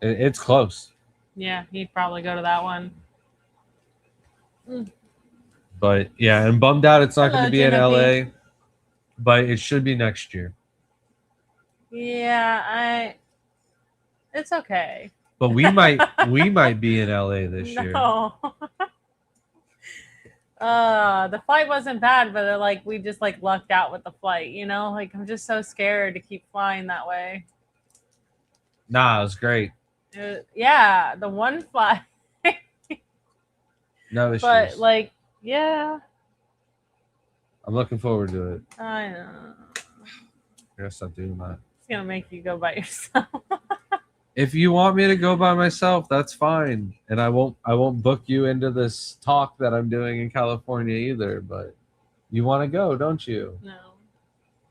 It's close. Yeah, he'd probably go to that one. But yeah, and bummed out it's not going to be in Genevieve. LA, but it should be next year. Yeah, it's okay. But we might be in LA this year. No. The flight wasn't bad, but like we just like lucked out with the flight, you know? Like I'm just so scared to keep flying that way. Nah, it was great. Yeah, the one flight. No issues. But like, yeah. I'm looking forward to it. I know. I gotta stop doing that. It's gonna make you go by yourself. If you want me to go by myself, that's fine. And I won't book you into this talk that I'm doing in California either, but you want to go, don't you? No.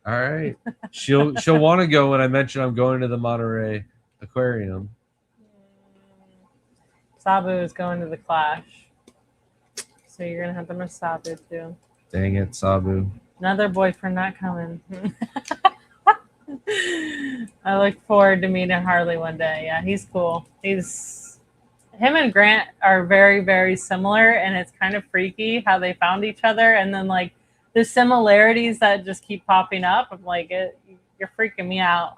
All right. She'll want to go when I mention I'm going to the Monterey Aquarium. Sabu is going to the Clash. So you're gonna have to miss Sabu too. Dang it, Sabu. Another boyfriend not coming. I look forward to meeting Harley one day. Yeah, he's cool. Him and Grant are very, very similar, and it's kind of freaky how they found each other. And then like the similarities that just keep popping up. I'm like, you're freaking me out.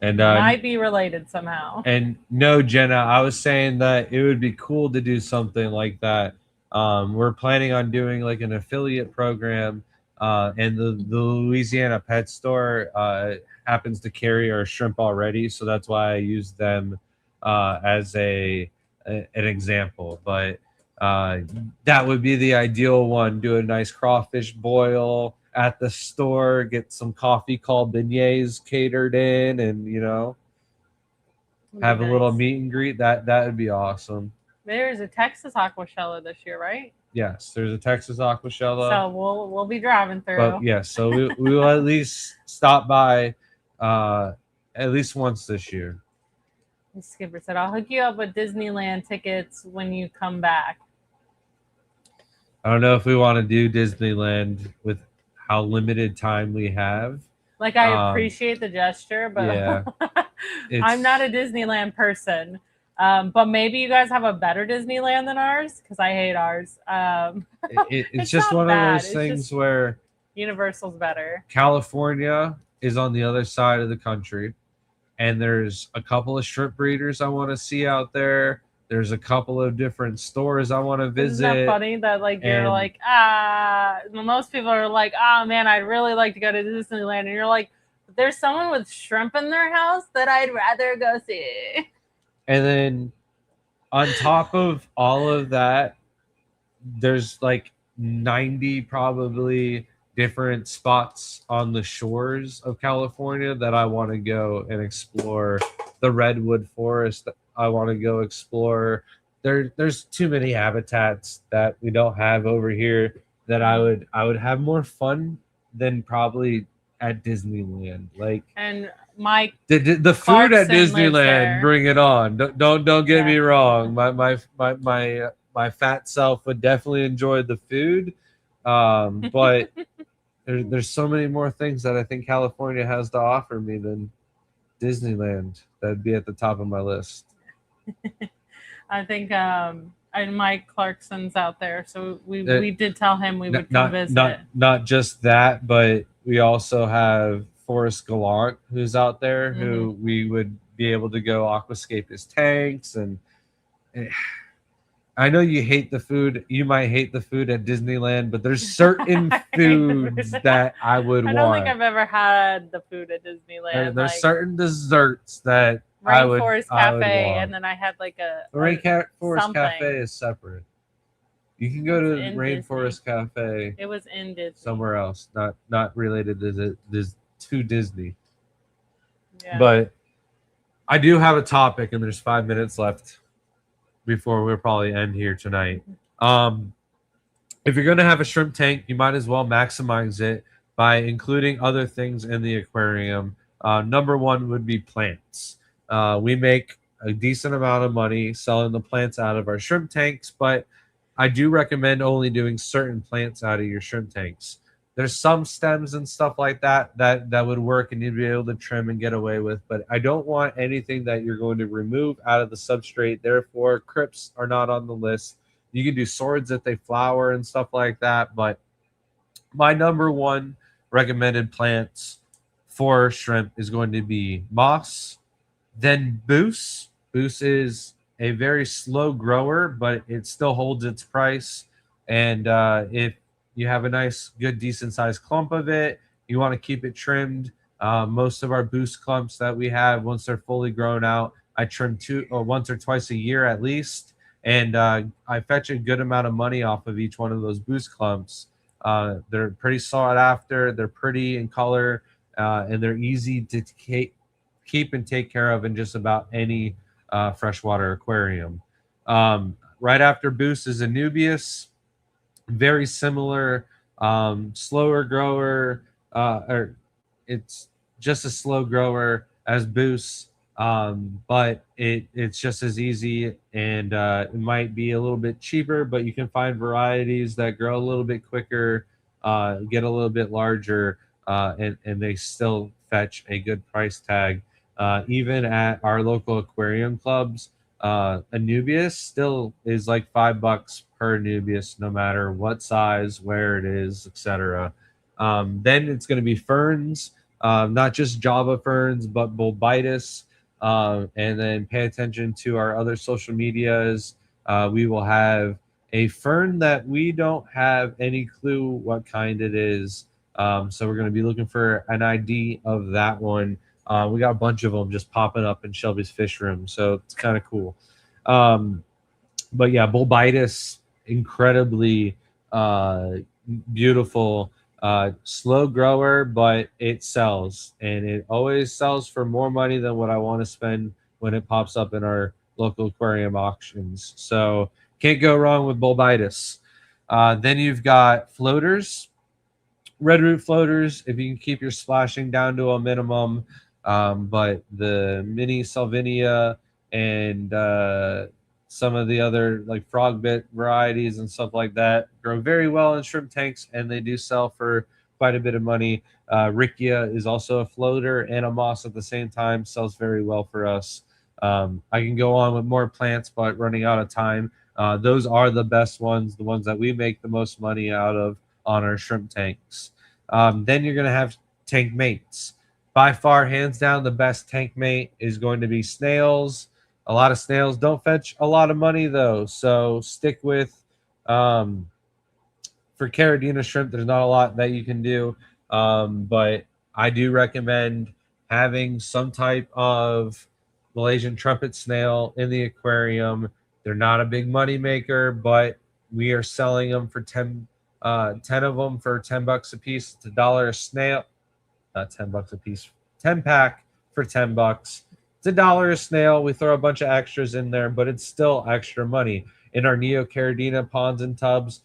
And might be related somehow. And no, Jenna, I was saying that it would be cool to do something like that. We're planning on doing like an affiliate program. And the Louisiana Pet Store happens to carry our shrimp already, so that's why I used them as an example. But that would be the ideal one. Do a nice crawfish boil at the store, get some coffee called beignets catered in, and have a little meet and greet. That would be awesome. There's a Texas Aquashella this year, right? Yes, there's a Texas Aquashella. So we'll be driving through. But yes, so we will at least stop by at least once this year. Skipper said, I'll hook you up with Disneyland tickets when you come back. I don't know if we want to do Disneyland with how limited time we have. Like, I appreciate the gesture, but yeah, I'm not a Disneyland person. But maybe you guys have a better Disneyland than ours, because I hate ours. It's just one of those things where Universal's better. California is on the other side of the country, and there's a couple of shrimp breeders I want to see out there. There's a couple of different stores I want to visit. Isn't that funny that you're like, most people are like, man, I'd really like to go to Disneyland. And you're like, there's someone with shrimp in their house that I'd rather go see. And then on top of all of that, there's like 90 probably different spots on the shores of California that I want to go and explore. The redwood forest I want to go explore. There's too many habitats that we don't have over here that I would have more fun than probably at Disneyland. And Mike, the food at Disneyland, bring it on. Don't get me wrong. My fat self would definitely enjoy the food, but there's so many more things that I think California has to offer me than Disneyland. That'd be at the top of my list. I think and Mike Clarkson's out there, so we Uh, did tell him we would come visit. Not just that, but we also have Forrest Gallant who's out there who we would be able to go aquascape his tanks. And I know you hate the food. You might hate the food at Disneyland, but there's certain foods that I would I want. don't think I've ever had the food at Disneyland. There's like certain desserts that I would Rainforest I would Cafe, want. and then I had like a Rainforest something. Cafe is separate. You can go to in Rainforest Cafe It was in Disney. somewhere else, not related to Disney. Yeah. But I do have a topic, and there's 5 minutes left before we'll probably end here tonight. If you're going to have a shrimp tank, you might as well maximize it by including other things in the aquarium. Number one would be plants. We make a decent amount of money selling the plants out of our shrimp tanks, but I do recommend only doing certain plants out of your shrimp tanks. There's some stems and stuff like that would work and you'd be able to trim and get away with, but I don't want anything that you're going to remove out of the substrate. Therefore, crypts are not on the list. You can do swords if they flower and stuff like that, but my number one recommended plants for shrimp is going to be moss, then Boos. Boos is a very slow grower, but it still holds its price. And if you have a nice, good, decent-sized clump of it, you want to keep it trimmed. Most of our Boost clumps that we have, once they're fully grown out, I trim once or twice a year at least. And I fetch a good amount of money off of each one of those Boost clumps. They're pretty sought after. They're pretty in color, and they're easy to keep and take care of in just about any freshwater aquarium. Right after Boost is Anubias. Very similar, slower grower, or it's just a slow grower as Boost, but it's just as easy, and it might be a little bit cheaper, but you can find varieties that grow a little bit quicker, get a little bit larger, and they still fetch a good price tag. Even at our local aquarium clubs, Anubias still is like $5 per Anubias, no matter what size, where it is, etc. Then it's going to be ferns, not just Java ferns, but Bulbitis. And then pay attention to our other social medias. We will have a fern that we don't have any clue what kind it is. So we're going to be looking for an ID of that one. We got a bunch of them just popping up in Shelby's fish room, so it's kind of cool. But yeah, Bulbitis, incredibly beautiful, slow grower, but it sells, and it always sells for more money than what I want to spend when it pops up in our local aquarium auctions. So can't go wrong with Bulbitis. Then you've got floaters, red root floaters, if you can keep your splashing down to a minimum. But the mini Salvinia and some of the other like frog bit varieties and stuff like that grow very well in shrimp tanks, and they do sell for quite a bit of money. Riccia is also a floater and a moss at the same time, sells very well for us. I can go on with more plants, but running out of time. Those are the best ones, the ones that we make the most money out of on our shrimp tanks. Then you're going to have tank mates. By far, hands down, the best tank mate is going to be snails. A lot of snails don't fetch a lot of money, though. So stick with, for Caridina shrimp, there's not a lot that you can do. But I do recommend having some type of Malaysian trumpet snail in the aquarium. They're not a big money maker, but we are selling them for 10 of them for $10 a piece. It's $1 a snail. Not $10 a piece, 10 pack for $10. It's $1 a snail. We throw a bunch of extras in there, but it's still extra money. In our Neocaridina ponds and tubs,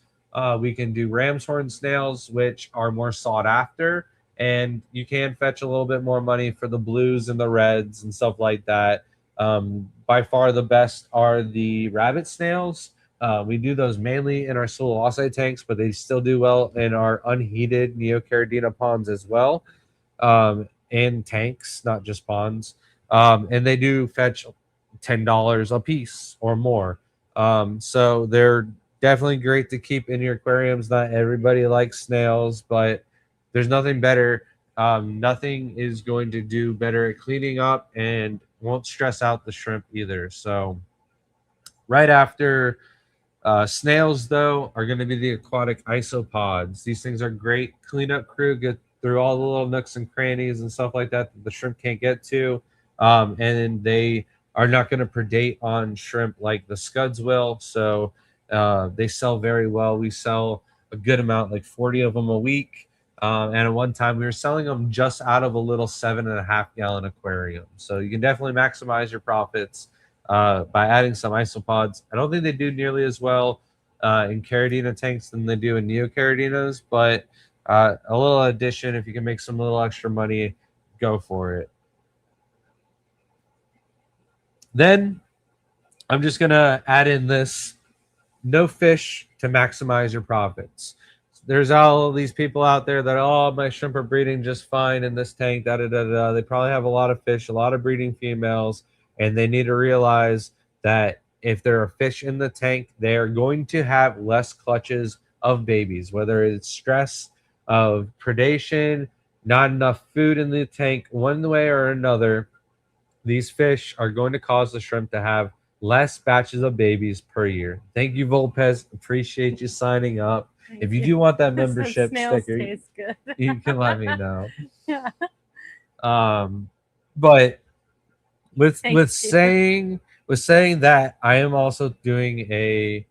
we can do ram's horn snails, which are more sought after, and you can fetch a little bit more money for the blues and the reds and stuff like that. By far the best are the rabbit snails. We do those mainly in our Sulawesi tanks, but they still do well in our unheated Neocaridina ponds as well. And tanks, not just ponds. And they do fetch $10 a piece or more. So they're definitely great to keep in your aquariums. Not everybody likes snails, but there's nothing better. Nothing is going to do better at cleaning up and won't stress out the shrimp either. So right after snails, though, are going to be the aquatic isopods. These things are great cleanup crew, get through all the little nooks and crannies and stuff like that the shrimp can't get to. And they are not going to predate on shrimp like the scuds will. So they sell very well. We sell a good amount, like 40 of them a week. And at one time, we were selling them just out of a little 7.5-gallon aquarium. So you can definitely maximize your profits by adding some isopods. I don't think they do nearly as well in Caridina tanks than they do in Neocaradinas, but a little addition, if you can make some little extra money, go for it. Then I'm just going to add in this no fish to maximize your profits. There's all these people out there that, oh, my shrimp are breeding just fine in this tank, da da da da. They probably have a lot of fish, a lot of breeding females, and they need to realize that if there are fish in the tank, they are going to have less clutches of babies, whether it's stress of predation, not enough food in the tank, one way or another. These fish are going to cause the shrimp to have less batches of babies per year. Thank you, Volpez. Appreciate you signing up. If you do want that membership sticker, you can let me know. Yeah. But with saying that, I am also doing a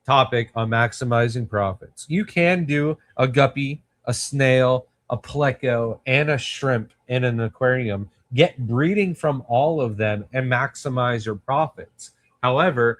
topic on maximizing profits. You can do a guppy, a snail, a pleco, and a shrimp in an aquarium. Get breeding from all of them and maximize your profits. However,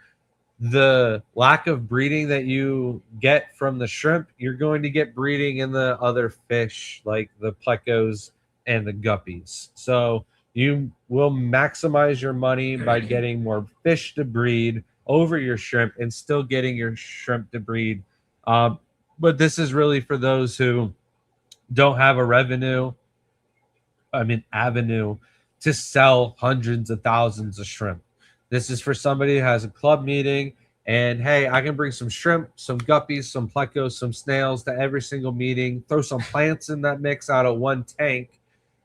the lack of breeding that you get from the shrimp, you're going to get breeding in the other fish like the plecos and the guppies. So you will maximize your money by getting more fish to breed over your shrimp and still getting your shrimp to breed. But this is really for those who don't have a avenue to sell hundreds of thousands of shrimp. This is for somebody who has a club meeting and, hey, I can bring some shrimp, some guppies, some plecos, some snails to every single meeting, throw some plants in that mix out of one tank,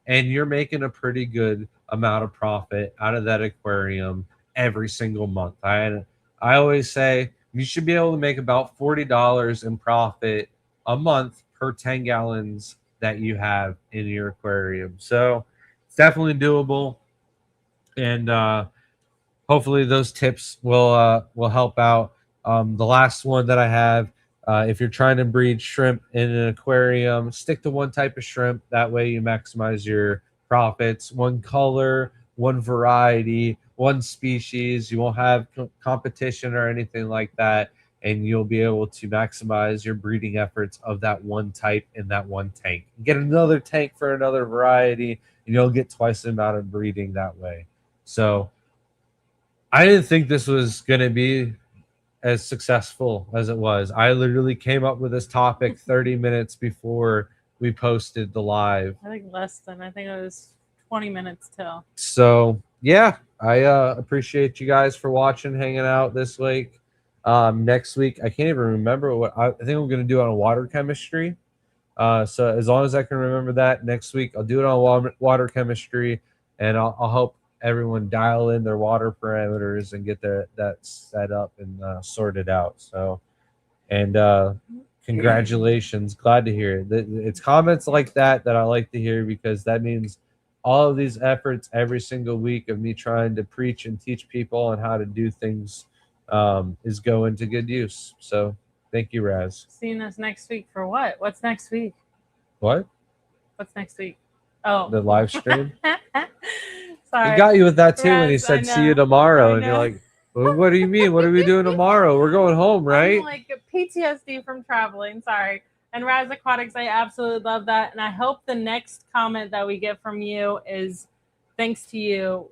and you're making a pretty good amount of profit out of that aquarium every single month. I always say you should be able to make about $40 in profit a month per 10 gallons that you have in your aquarium. So it's definitely doable, and hopefully those tips will help out. The last one that I have, if you're trying to breed shrimp in an aquarium, stick to one type of shrimp. That way you maximize your profits. One color, one variety, one species. You won't have competition or anything like that, and you'll be able to maximize your breeding efforts of that one type in that one tank. Get another tank for another variety, and you'll get twice the amount of breeding that way. So I didn't think this was going to be as successful as it was. I literally came up with this topic 30 minutes before we posted the live. I think less than. I think it was 20 minutes till. So, yeah, I appreciate you guys for watching, hanging out this week. Next week, I can't even remember what I think I'm going to do on water chemistry. So as long as I can remember that, next week I'll do it on water chemistry, and I'll help everyone dial in their water parameters and get that set up and sorted out. So, and congratulations, glad to hear it. It's comments like that I like to hear, because that means all of these efforts every single week of me trying to preach and teach people on how to do things is going to good use. So thank you, Raz. Seeing us next week for what? What's next week? What? What's next week? Oh, the live stream. Sorry. He got you with that too when he Raz, said see you tomorrow, and you're like, well, what do you mean? What are we doing tomorrow? We're going home, right? I'm like PTSD from traveling. Sorry. And Raz Aquatics, I absolutely love that. And I hope the next comment that we get from you is, thanks to you,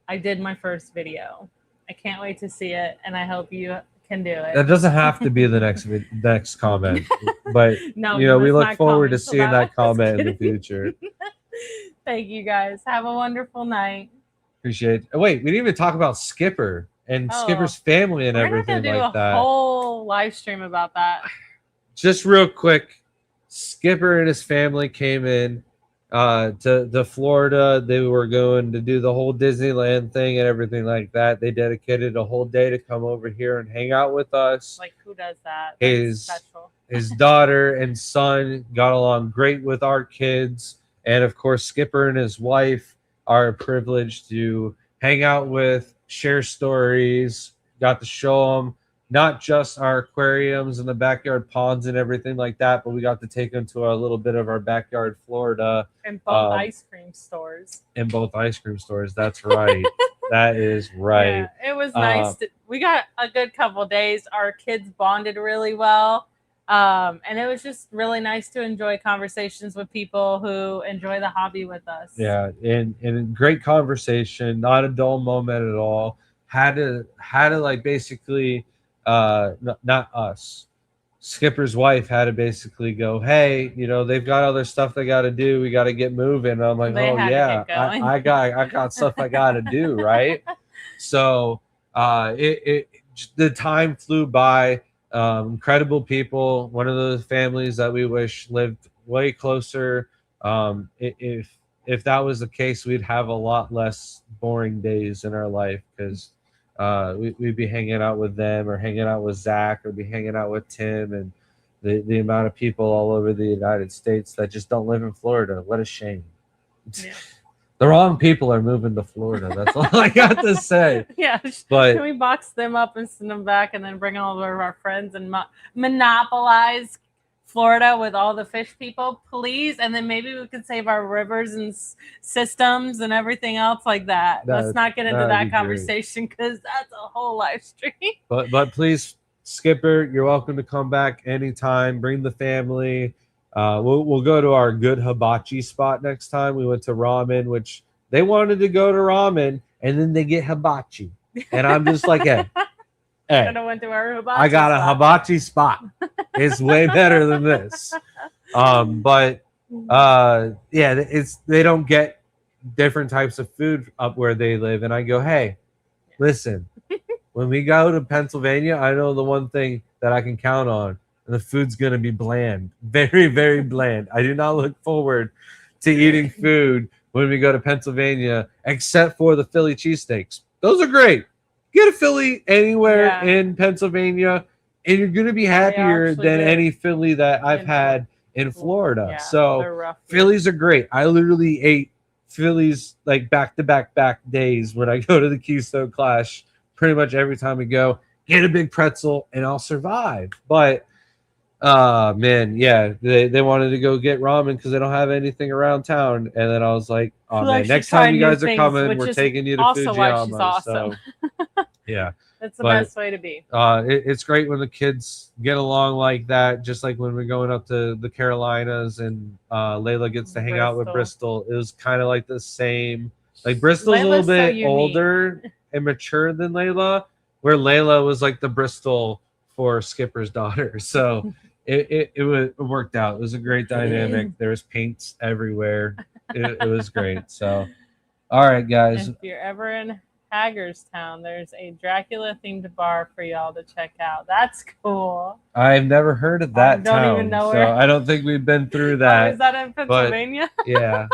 I did my first video. I can't wait to see it, and I hope you can do it. That doesn't have to be the next comment, but No, we look forward to comment, so seeing that was comment in the kidding. future. Thank you guys. Have a wonderful night. Appreciate it. Oh, wait, we didn't even talk about Skipper and Oh. Skipper's family and We're not everything gonna do like a that. whole live stream about that. Just real quick, Skipper and his family came in to Florida. They were going to do the whole Disneyland thing and everything like that. They dedicated a whole day to come over here and hang out with us. Like, who does that? That's special. His daughter and son got along great with our kids. And of course, Skipper and his wife are privileged to hang out with, share stories, got to show them not just our aquariums and the backyard ponds and everything like that, but we got to take them to a little bit of our backyard Florida. And both ice cream stores. In both ice cream stores. That's right. That is right. Yeah, it was nice. We got a good couple days. Our kids bonded really well. And it was just really nice to enjoy conversations with people who enjoy the hobby with us. Yeah, and great conversation, not a dull moment at all. Had to like basically not us. Skipper's wife had to basically go, hey, they've got other stuff they got to do. We got to get moving. And I'm like, They oh had to yeah, get going. I got stuff I got to do, right? So the time flew by. Incredible people. One of those families that we wish lived way closer. If that was the case, we'd have a lot less boring days in our life because we'd be hanging out with them or hanging out with Zach or be hanging out with Tim and the amount of people all over the United States that just don't live in Florida. What a shame. Yeah. The wrong people are moving to Florida. That's all I got to say. Yeah. But can we box them up and send them back and then bring all of our friends and monopolize Florida with all the fish people, please? And then maybe we could save our rivers and systems and everything else like that. Let's not get into that conversation because that's a whole live stream. But please, Skipper, you're welcome to come back anytime. Bring the family. We'll go to our good hibachi spot next time. We went to ramen, which they wanted to go to ramen, and then they get hibachi, and I'm just like, hey, Went to our hibachi I got a hibachi spot. It's way better than this. But yeah, they don't get different types of food up where they live, and I go, hey, listen, when we go to Pennsylvania, I know the one thing that I can count on. The food's going to be bland, very, very bland. I do not look forward to eating food when we go to Pennsylvania, except for the Philly cheesesteaks. Those are great. Get a Philly anywhere in Pennsylvania, and you're going to be happier than any Philly that I've had in Florida. Yeah, so Phillies are great. I literally ate Phillies like back-to-back days when I go to the Keystone Clash pretty much every time we go. Get a big pretzel, and I'll survive. But man, yeah, they wanted to go get ramen because they don't have anything around town, and then I was like, oh man, next time you guys are coming, we're taking you to Fujiyama. Awesome. So yeah, that's the best way to be. It's great when the kids get along like that, just like when we're going up to the Carolinas and Layla gets to hang out with Bristol. It was kind of like the same. Like Bristol's a little bit older and mature than Layla, where Layla was like the Bristol for Skipper's daughter. So it worked out. It was a great dynamic. There was paints everywhere. It was great. So, all right, guys. If you're ever in Hagerstown, there's a Dracula themed bar for y'all to check out. That's cool. I've never heard of that town. Don't even know so where. I don't think we've been through that. Oh, is that in Pennsylvania? But, yeah.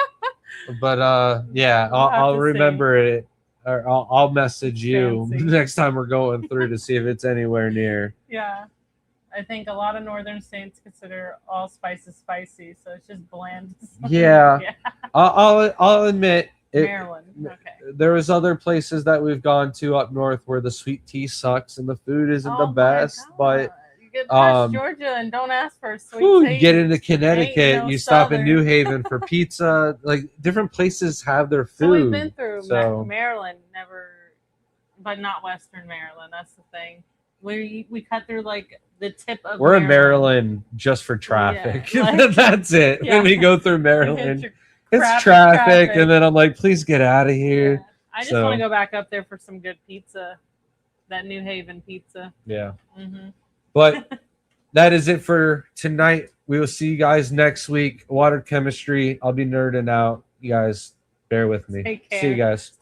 But yeah, I'll remember it. Or I'll message you next time we're going through to see if it's anywhere near. Yeah. I think a lot of northern states consider all spices spicy, so it's just bland. Yeah. I'll admit Maryland. Okay. There was other places that we've gone to up north where the sweet tea sucks and the food isn't the best, but you get past Georgia and don't ask for sweet tea. You get into Connecticut, you stop in New Haven for pizza. Like different places have their food. So we've been through Maryland, but not Western Maryland. That's the thing. We cut through like the tip of. We're in Maryland just for traffic. Yeah, that's it. Yeah. When we go through Maryland, it's traffic, and then I'm like, please get out of here. Yeah. I just want to go back up there for some good pizza, that New Haven pizza. Yeah. Mm-hmm. But that is it for tonight. We will see you guys next week. Water chemistry. I'll be nerding out. You guys, bear with me. Take care. See you guys.